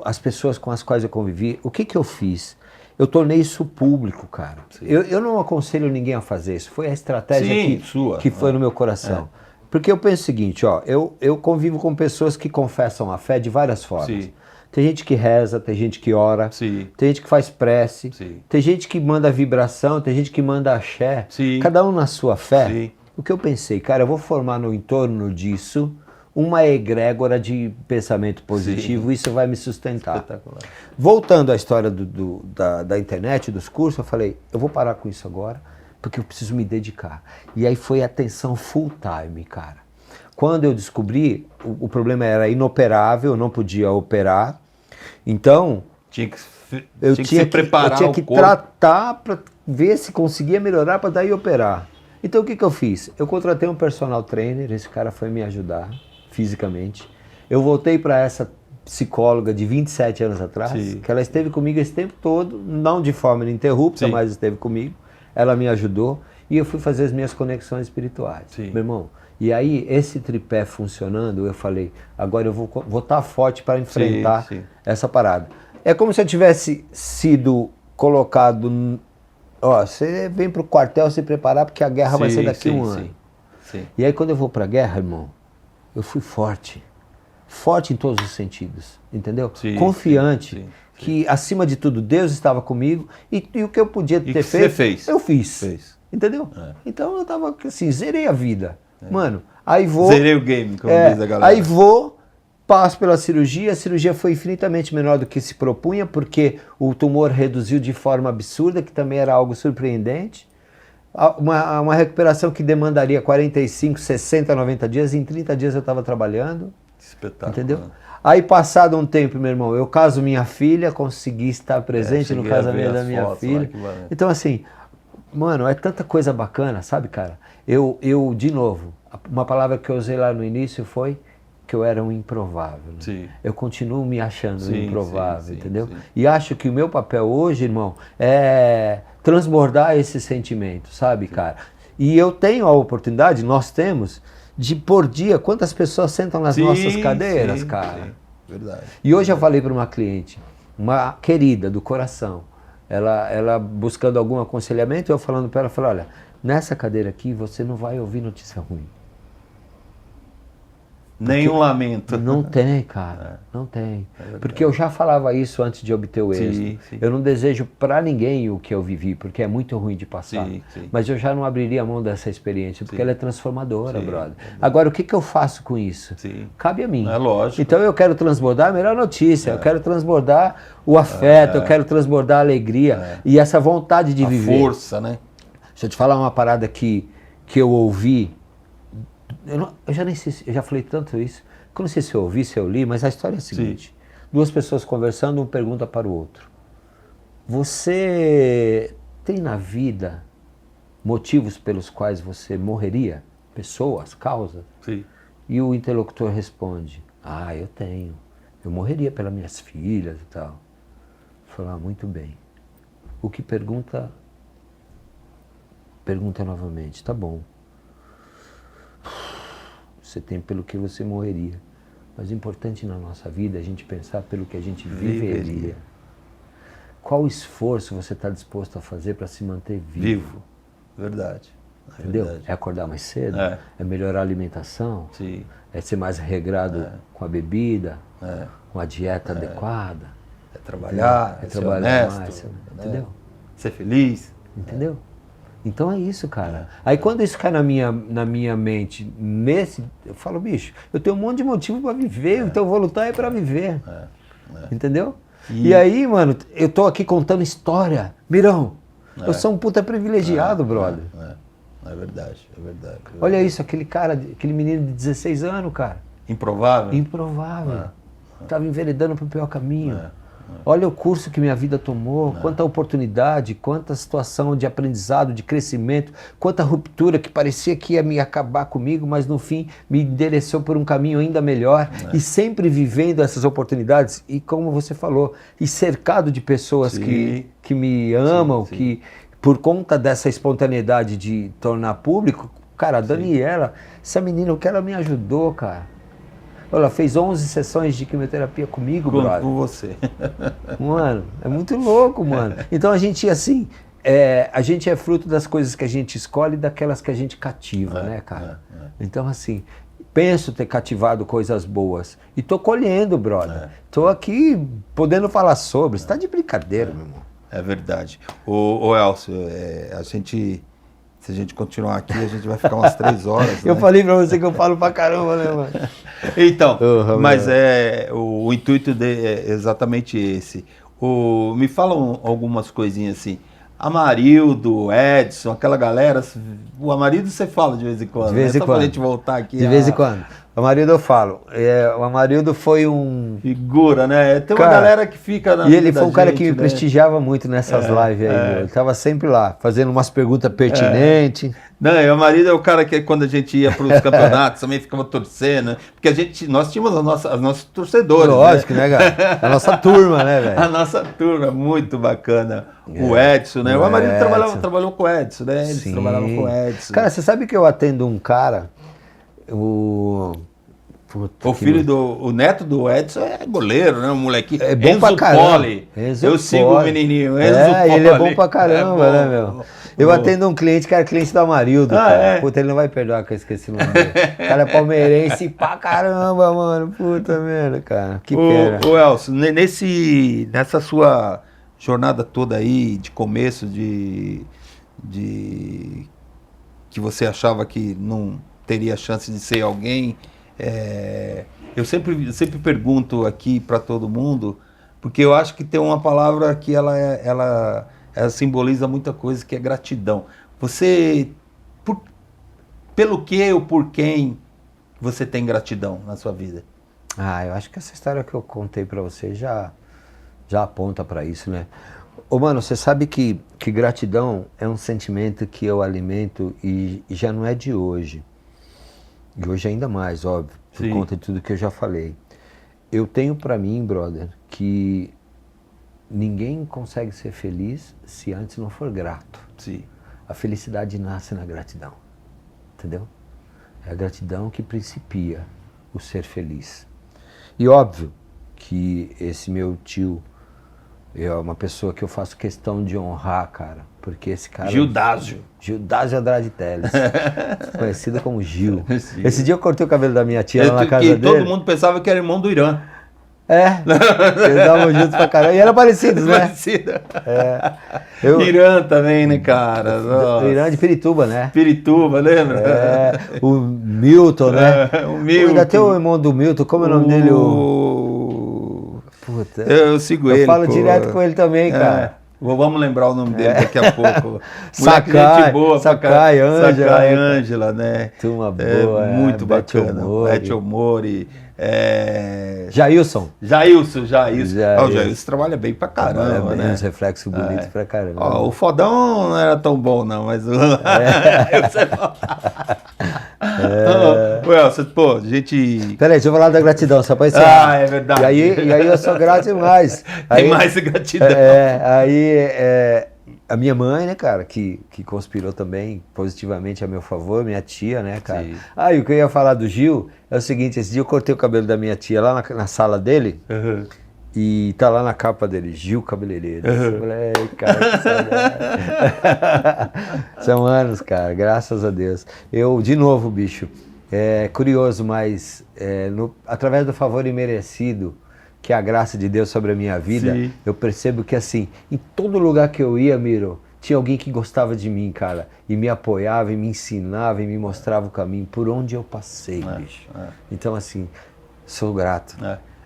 S2: as pessoas com as quais eu convivi, o que eu fiz? Eu tornei isso público, cara. Eu não aconselho ninguém a fazer isso, foi a estratégia que foi no meu coração. Porque eu penso o seguinte, ó, eu convivo com pessoas que confessam a fé de várias formas. Sim. Tem gente que reza, tem gente que ora, sim, tem gente que faz prece, sim, tem gente que manda vibração, tem gente que manda axé, sim, cada um na sua fé. Sim. O que eu pensei, cara, eu vou formar no entorno disso uma egrégora de pensamento positivo, sim, isso vai me sustentar. Espetacular. Voltando à história da internet, dos cursos, eu falei, eu vou parar com isso agora, porque eu preciso me dedicar. E aí foi atenção full time, cara. Quando eu descobri, o problema era inoperável, eu não podia operar, então eu tinha que tratar para ver se conseguia melhorar para daí operar. Então o que eu fiz? Eu contratei um personal trainer, esse cara foi me ajudar fisicamente. Eu voltei para essa psicóloga de 27 anos atrás, sim, que ela esteve comigo esse tempo todo, não de forma ininterrupta, sim, mas esteve comigo. Ela me ajudou e eu fui fazer as minhas conexões espirituais. Sim. Meu irmão, e aí esse tripé funcionando, eu falei, agora eu vou estar forte para enfrentar, sim, sim, essa parada. É como se eu tivesse sido colocado, ó, você vem pro quartel se preparar porque a guerra, sim, vai ser daqui um ano. Sim. E aí quando eu vou pra guerra, irmão, eu fui forte em todos os sentidos, entendeu? Sim, confiante, sim, sim, que acima de tudo Deus estava comigo e o que eu podia ter feito, eu fiz. Entendeu? Então eu tava assim, zerei a vida. Mano, aí vou... Zerei
S1: o game, como diz a galera.
S2: Aí passo pela cirurgia, a cirurgia foi infinitamente menor do que se propunha, porque o tumor reduziu de forma absurda, que também era algo surpreendente. Uma recuperação que demandaria 45, 60, 90 dias, em 30 dias eu estava trabalhando.
S1: Espetáculo.
S2: Entendeu? Aí passado um tempo, meu irmão, eu caso minha filha, consegui estar presente no casamento da minha filha. Então assim, mano, é tanta coisa bacana, sabe, cara? Eu, de novo, uma palavra que eu usei lá no início foi que eu era um improvável. Né? Eu continuo me achando improvável, entendeu? Sim. E acho que o meu papel hoje, irmão, é transbordar esse sentimento, sabe, cara? E eu tenho a oportunidade, nós temos, de por dia, quantas pessoas sentam nas nossas cadeiras, cara? Sim.
S1: Verdade.
S2: E hoje eu falei para uma cliente, uma querida do coração, ela buscando algum aconselhamento, eu falando para ela, falei, olha, nessa cadeira aqui você não vai ouvir notícia ruim.
S1: Nenhum lamento.
S2: Não tem, cara, não tem. Porque eu já falava isso antes de obter o êxito. Sim. Eu não desejo para ninguém o que eu vivi, porque é muito ruim de passar. Sim. Mas eu já não abriria a mão dessa experiência, porque ela é transformadora, brother. Agora, o que eu faço com isso? Cabe a mim.
S1: É lógico.
S2: Então eu quero transbordar a melhor notícia, eu quero transbordar o afeto, eu quero transbordar a alegria e essa vontade de viver.
S1: A força, né?
S2: Deixa eu te falar uma parada que eu ouvi. Eu já nem sei, eu já falei tanto isso, que eu não sei se eu ouvi, se eu li, mas a história é a seguinte. Duas pessoas conversando, um pergunta para o outro. Você tem na vida motivos pelos quais você morreria? Pessoas, causas?
S1: Sim.
S2: E o interlocutor responde, eu tenho. Eu morreria pelas minhas filhas e tal. Falar, muito bem. O que pergunta novamente, tá bom. Você tem pelo que você morreria. Mas o importante na nossa vida é a gente pensar pelo que a gente viveria. Qual esforço você está disposto a fazer para se manter vivo?
S1: Verdade.
S2: Entendeu? Verdade. É acordar mais cedo? É melhorar a alimentação?
S1: Sim.
S2: É ser mais regrado com a bebida? Com a dieta adequada?
S1: É trabalhar,
S2: é trabalhar honesto, mais, entendeu?
S1: Ser feliz.
S2: Entendeu? Então é isso, cara. Aí quando isso cai na minha mente, eu falo, bicho, eu tenho um monte de motivo para viver, então eu vou lutar para viver. Entendeu? E aí, mano, eu tô aqui contando história. Mirão, eu sou um puta privilegiado, brother.
S1: É verdade.
S2: Olha isso, aquele menino de 16 anos, cara.
S1: Improvável?
S2: Improvável. estava enveredando para o pior caminho. Olha o curso que minha vida tomou, quanta oportunidade, quanta situação de aprendizado, de crescimento, quanta ruptura que parecia que ia me acabar comigo, mas no fim me endereçou por um caminho ainda melhor. E sempre vivendo essas oportunidades e, como você falou, e cercado de pessoas que me amam, que por conta dessa espontaneidade de tornar público, cara, a Daniela, essa menina, o que ela me ajudou, cara. Ela fez 11 sessões de quimioterapia comigo, brother.
S1: Com você.
S2: Mano, é muito louco, mano. Então a gente, assim, a gente é fruto das coisas que a gente escolhe e daquelas que a gente cativa, né, cara? Então, assim, penso ter cativado coisas boas. E tô colhendo, brother. Tô aqui podendo falar sobre. Você tá de brincadeira, meu irmão.
S1: É verdade. Ô Elcio, se a gente continuar aqui, a gente vai ficar umas 3 horas.
S2: Eu
S1: né?
S2: falei pra você que eu falo pra caramba, né, mano?
S1: Então, mas o intuito é exatamente esse. Me falam algumas coisinhas assim. Amarildo, Edson, aquela galera. O Amarildo você fala de vez em quando.
S2: De vez em quando.
S1: Só pra gente voltar aqui.
S2: De vez em quando. O Amarildo eu falo. O Amarildo foi um...
S1: Figura, né? Tem uma
S2: cara,
S1: galera que fica na
S2: E ele
S1: vida
S2: foi um cara
S1: gente,
S2: que me
S1: né?
S2: prestigiava muito nessas lives aí, meu. Ele tava sempre lá, fazendo umas perguntas pertinentes.
S1: Não, o marido é o cara que quando a gente ia para os campeonatos também ficava torcendo, né? Porque nós tínhamos os nossos torcedores.
S2: Lógico, né, cara? A nossa turma, né, velho?
S1: A nossa turma, muito bacana. O Edson, né? O Amarildo trabalhou com o Edson, né? Eles trabalhavam com o Edson.
S2: Cara, você sabe que eu atendo um cara,
S1: O neto do Edson é goleiro, né? Um molequinho.
S2: É bom
S1: Enzo
S2: pra caramba.
S1: Poli. Eu sigo o menininho. Enzo Poli.
S2: Ele é bom pra caramba, né, meu? Eu atendo um cliente que era cliente do Amarildo, cara. Puta, ele não vai perdoar que eu esqueci o nome dele. O cara é palmeirense pra caramba, mano. Puta merda, cara. Que pena.
S1: Ô Elcio, nessa sua jornada toda aí, de começo, que você achava que não teria chance de ser alguém, eu sempre pergunto aqui para todo mundo, porque eu acho que tem uma palavra que ela simboliza muita coisa, que é gratidão. Você, pelo que ou por quem você tem gratidão na sua vida?
S2: Eu acho que essa história que eu contei para você já aponta para isso, né? Ô, mano, você sabe que gratidão é um sentimento que eu alimento e já não é de hoje. E hoje ainda mais, óbvio, por conta de tudo que eu já falei. Eu tenho para mim, brother, que ninguém consegue ser feliz se antes não for grato.
S1: Sim.
S2: A felicidade nasce na gratidão, entendeu? É a gratidão que principia o ser feliz. E óbvio que esse meu tio é uma pessoa que eu faço questão de honrar, cara, porque esse cara...
S1: Gildásio
S2: Andrade Teles, conhecido como Gil. Sim. Esse dia eu cortei o cabelo da minha tia lá na casa dele.
S1: Todo mundo pensava que era irmão do Irã.
S2: Eles davam juntos pra caramba. E eram parecidos, né?
S1: Parecido. Irã também, né, cara? Nossa.
S2: Irã de Pirituba, né?
S1: Pirituba, lembra?
S2: O Milton, né?
S1: O Milton.
S2: Ainda tem o irmão do Milton, como é o nome dele? Puta.
S1: Eu sigo ele.
S2: Eu falo direto com ele também, cara.
S1: Vamos lembrar o nome dele daqui a pouco.
S2: Sakai,
S1: Ângela, né?
S2: Turma boa,
S1: muito bacana. Beth Omori.
S2: Jailson.
S1: O Jailson trabalha bem pra caramba, né?
S2: Uns reflexos bonitos pra caramba.
S1: O Fodão não era tão bom, não, mas... Pô, gente...
S2: Peraí, deixa eu falar da gratidão, só pra encerrar.
S1: É verdade.
S2: E aí eu sou grato demais.
S1: Tem mais gratidão.
S2: A minha mãe, né, cara, que conspirou também positivamente a meu favor, minha tia, né, cara. Sim. E o que eu ia falar do Gil é o seguinte, esse dia eu cortei o cabelo da minha tia lá na sala dele, e tá lá na capa dele, Gil Cabeleireiro. Eu falei, cara, que saudade. São anos, cara, graças a Deus. De novo, bicho, é curioso, mas através do favor imerecido, que é a graça de Deus sobre a minha vida, sim, eu percebo que assim, em todo lugar que eu ia, Miro, tinha alguém que gostava de mim, cara, e me apoiava, e me ensinava, e me mostrava o caminho, por onde eu passei, bicho. Então assim, sou grato.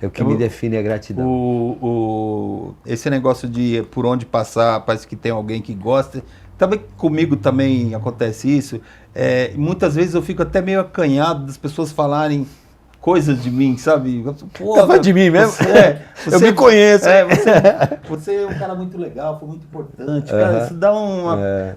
S2: O que me define é gratidão.
S1: Esse negócio de por onde passar, parece que tem alguém que gosta. Também comigo também acontece isso. Muitas vezes eu fico até meio acanhado das pessoas falarem coisas de mim, sabe?
S2: Pô, vai de mim mesmo? Eu me conheço.
S1: Você é um cara muito legal, foi muito importante. Cara, isso dá uma...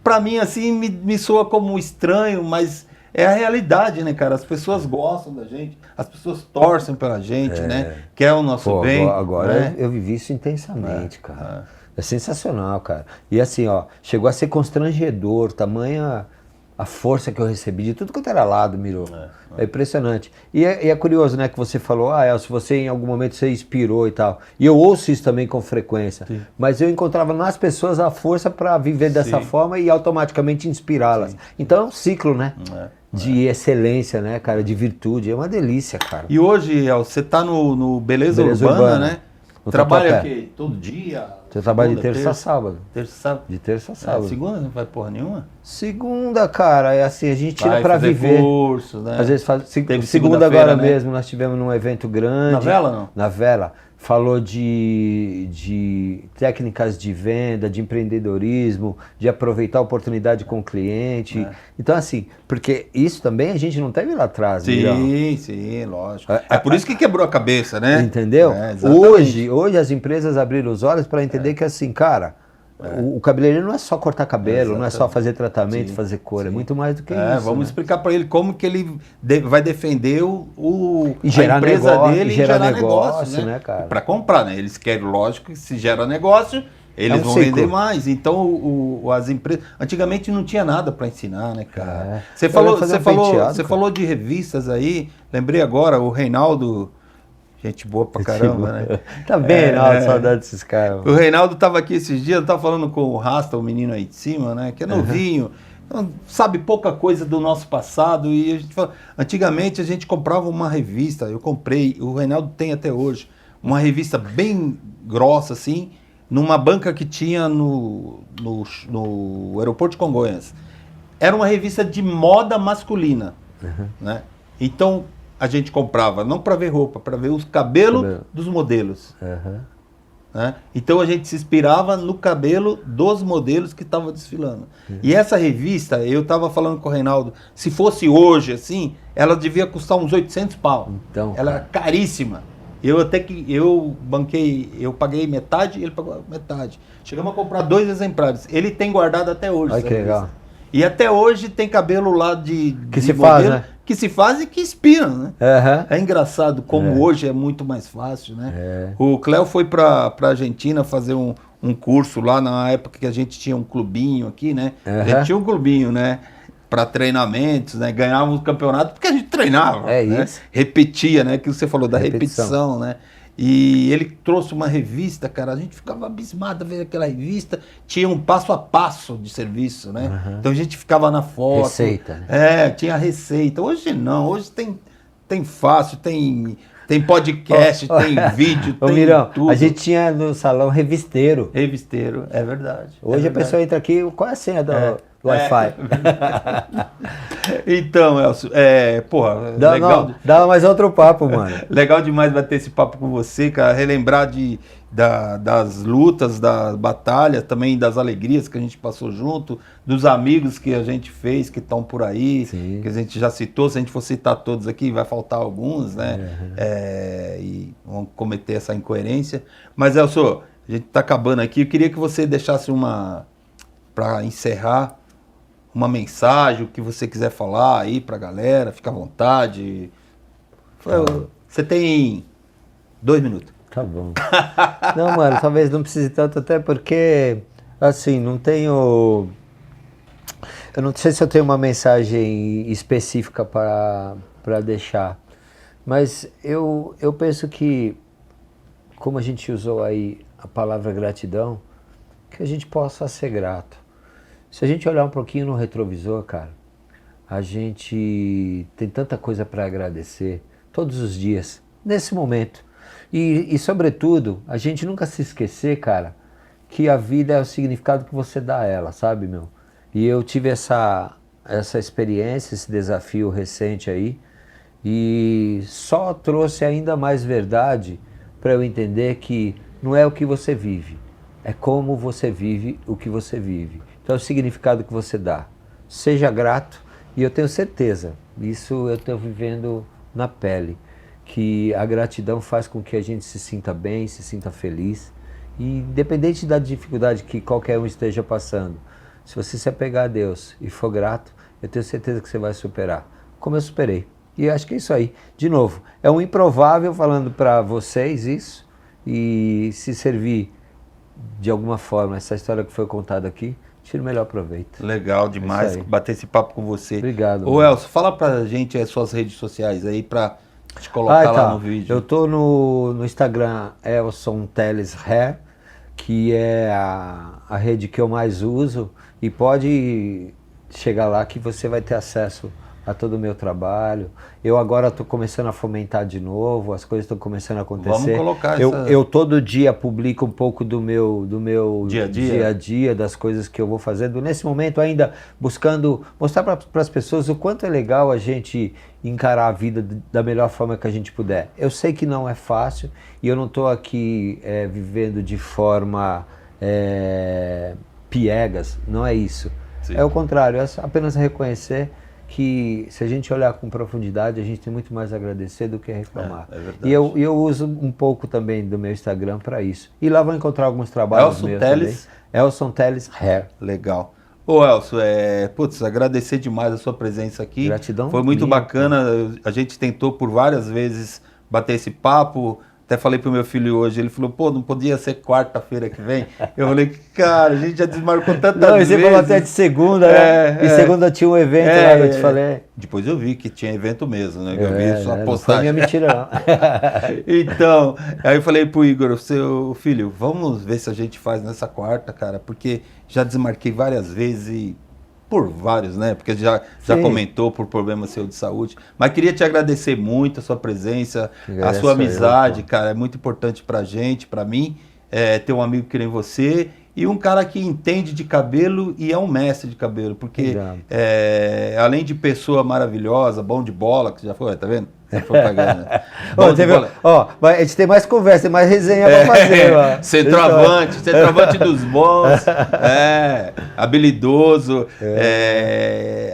S1: Pra mim, assim, me soa como estranho, mas é a realidade, né, cara? As pessoas gostam da gente, as pessoas torcem pela gente, né? Quer o nosso bem.
S2: Agora
S1: né?
S2: eu vivi isso intensamente, cara. É sensacional, cara. E assim, ó, chegou a ser constrangedor, tamanha a força que eu recebi de tudo quanto era lado, Miro. É impressionante. E é curioso, né, que você falou, Elcio, você em algum momento você inspirou e tal. E eu ouço isso também com frequência. Sim. Mas eu encontrava nas pessoas a força para viver dessa forma e automaticamente inspirá-las. Então é um ciclo, né? De excelência, né, cara? De virtude. É uma delícia, cara.
S1: E hoje, Elcio, você tá no Beleza Urbana, né? Trabalha aqui todo dia?
S2: Você trabalha de terça a sábado.
S1: Terça a sábado?
S2: De terça a sábado.
S1: Segunda não vai porra nenhuma?
S2: Segunda, cara, é assim, a gente tira pra viver.
S1: Cursos, né?
S2: Às vezes faz. Segunda agora mesmo, nós tivemos num evento grande.
S1: Na Vela, não?
S2: Na Vela. Falou de técnicas de venda, de empreendedorismo, de aproveitar a oportunidade com o cliente. Então, assim, porque isso também a gente não teve lá atrás.
S1: Sim, lógico. É por isso que quebrou a cabeça, né?
S2: Entendeu? Hoje as empresas abriram os olhos para entender que, assim, cara, o cabeleireiro não é só cortar cabelo, não é só fazer tratamento, fazer cor, é muito mais do que isso.
S1: Vamos explicar para ele como que ele vai defender
S2: a empresa
S1: dele
S2: e gerar negócio, né, cara?
S1: Para comprar, né? Eles querem, lógico, que se gera negócio, eles vão vender mais. Então, as empresas... Antigamente não tinha nada para ensinar, né, cara? Você falou de revistas aí, lembrei agora, o Reinaldo... Gente boa pra caramba, né?
S2: Tá bem, Reinaldo, saudade desses caras.
S1: O Reinaldo tava aqui esses dias, eu tava falando com o Rasta, o menino aí de cima, né? Que é novinho, sabe pouca coisa do nosso passado. E a gente fala, antigamente a gente comprava uma revista, eu comprei, o Reinaldo tem até hoje, uma revista bem grossa, assim, numa banca que tinha no aeroporto de Congonhas. Era uma revista de moda masculina, né? Então... a gente comprava, não para ver roupa, para ver os cabelos dos modelos. Né? Então a gente se inspirava no cabelo dos modelos que estavam desfilando. E essa revista, eu estava falando com o Reinaldo, se fosse hoje assim, ela devia custar uns 800 pau.
S2: Então,
S1: ela era caríssima. Eu paguei metade, ele pagou metade. Chegamos a comprar 2 exemplares. Ele tem guardado até hoje.
S2: Olha que legal.
S1: E até hoje tem cabelo lá de
S2: se faz, né?
S1: Que se faz e que inspiram, né? É engraçado como hoje é muito mais fácil, né? O Cléo foi para Argentina fazer um curso lá na época que a gente tinha um clubinho aqui, né? A gente tinha um clubinho, né? Para treinamentos, né? Ganhávamos o campeonato porque a gente treinava, né?
S2: Isso.
S1: Repetia, né? Que você falou da repetição, né? E ele trouxe uma revista, cara, a gente ficava abismado a ver aquela revista, tinha um passo a passo de serviço, né? Então a gente ficava na foto.
S2: Receita. Né?
S1: Tinha receita. Hoje não, hoje tem fácil, tem podcast, tem vídeo, tem
S2: Mirão,
S1: tudo.
S2: A gente tinha no salão revisteiro.
S1: Revisteiro, é verdade.
S2: Hoje a pessoa entra aqui, qual é a senha do Wi-Fi?
S1: Então, Elcio, porra, legal.
S2: Dá mais outro papo, mano.
S1: Legal demais bater esse papo com você, cara. Relembrar das lutas, da batalha, também das alegrias que a gente passou junto, dos amigos que a gente fez, que estão por aí, que a gente já citou. Se a gente for citar todos aqui, vai faltar alguns, né? E vão cometer essa incoerência. Mas, Elcio, a gente está acabando aqui. Eu queria que você deixasse para encerrar, uma mensagem, o que você quiser falar aí pra galera, fica à vontade. Você tem 2 minutos.
S2: Tá bom. Não, mano, talvez não precise tanto, até porque, assim, não tenho... Eu não sei se eu tenho uma mensagem específica para deixar, mas eu penso que, como a gente usou aí a palavra gratidão, que a gente possa ser grato. Se a gente olhar um pouquinho no retrovisor, cara, a gente tem tanta coisa para agradecer todos os dias, nesse momento. E, sobretudo, a gente nunca se esquecer, cara, que a vida é o significado que você dá a ela, sabe, meu? E eu tive essa experiência, esse desafio recente aí, e só trouxe ainda mais verdade para eu entender que não é o que você vive, é como você vive o que você vive. Então é o significado que você dá. Seja grato, e eu tenho certeza, isso eu estou vivendo na pele, que a gratidão faz com que a gente se sinta bem, se sinta feliz, e independente da dificuldade que qualquer um esteja passando, se você se apegar a Deus e for grato, eu tenho certeza que você vai superar, como eu superei. E acho que é isso aí. De novo, é um improvável falando para vocês isso, e se servir de alguma forma essa história que foi contada aqui, tire o melhor proveito.
S1: Legal demais bater esse papo com você.
S2: Obrigado.
S1: Ô Elcio, fala pra gente as suas redes sociais aí pra te colocar lá no vídeo.
S2: Eu tô no Instagram, Elson Teles Hair, que é a rede que eu mais uso, e pode chegar lá que você vai ter acesso a todo o meu trabalho. Eu agora estou começando a fomentar de novo, as coisas estão começando a acontecer.
S1: Vamos colocar
S2: eu todo dia publico um pouco do meu dia a dia, das coisas que eu vou fazendo. Nesse momento ainda buscando mostrar para as pessoas o quanto é legal a gente encarar a vida da melhor forma que a gente puder. Eu sei que não é fácil e eu não estou aqui vivendo de forma piegas, não é isso.
S1: Sim.
S2: É o contrário, é apenas reconhecer que se a gente olhar com profundidade, a gente tem muito mais a agradecer do que a reclamar.
S1: É verdade.
S2: E eu uso um pouco também do meu Instagram para isso. E lá vão encontrar alguns trabalhos meus também. Elson Teles Hair.
S1: Legal. Ô Elcio, agradecer demais a sua presença aqui.
S2: Gratidão.
S1: Foi muito bacana, a gente tentou por várias vezes bater esse papo. Até falei pro meu filho hoje, ele falou, pô, não podia ser quarta-feira que vem? Eu falei, cara, a gente já desmarcou tantas vezes.
S2: Não, você falou até de segunda, né? E segunda tinha um evento lá que eu te falei.
S1: Depois eu vi que tinha evento mesmo, né? Eu vi sua postagem.
S2: Não foi minha mentira, não.
S1: Então, aí eu falei pro Igor, seu filho, vamos ver se a gente faz nessa quarta, cara, porque já desmarquei várias vezes e... por vários, né? Porque já comentou por problema seu de saúde. Mas queria te agradecer muito a sua presença, a sua amizade, cara. É muito importante pra gente, pra mim, ter um amigo que nem você e um cara que entende de cabelo e é um mestre de cabelo. Porque, além de pessoa maravilhosa, bom de bola, que já foi, tá vendo? Propaganda.
S2: A gente tem mais conversa, tem mais resenha pra fazer.
S1: Centroavante dos bons, habilidoso.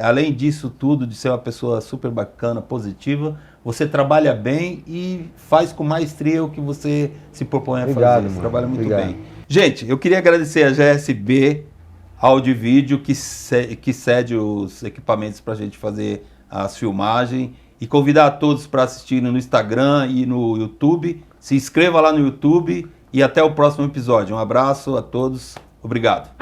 S1: Além disso tudo, de ser uma pessoa super bacana, positiva, você trabalha bem e faz com maestria o que você se propõe a fazer. Você trabalha muito bem. Gente, eu queria agradecer a GSB Áudio e Vídeo, que cede os equipamentos pra gente fazer as filmagens. E convidar a todos para assistirem no Instagram e no YouTube. Se inscreva lá no YouTube e até o próximo episódio. Um abraço a todos. Obrigado.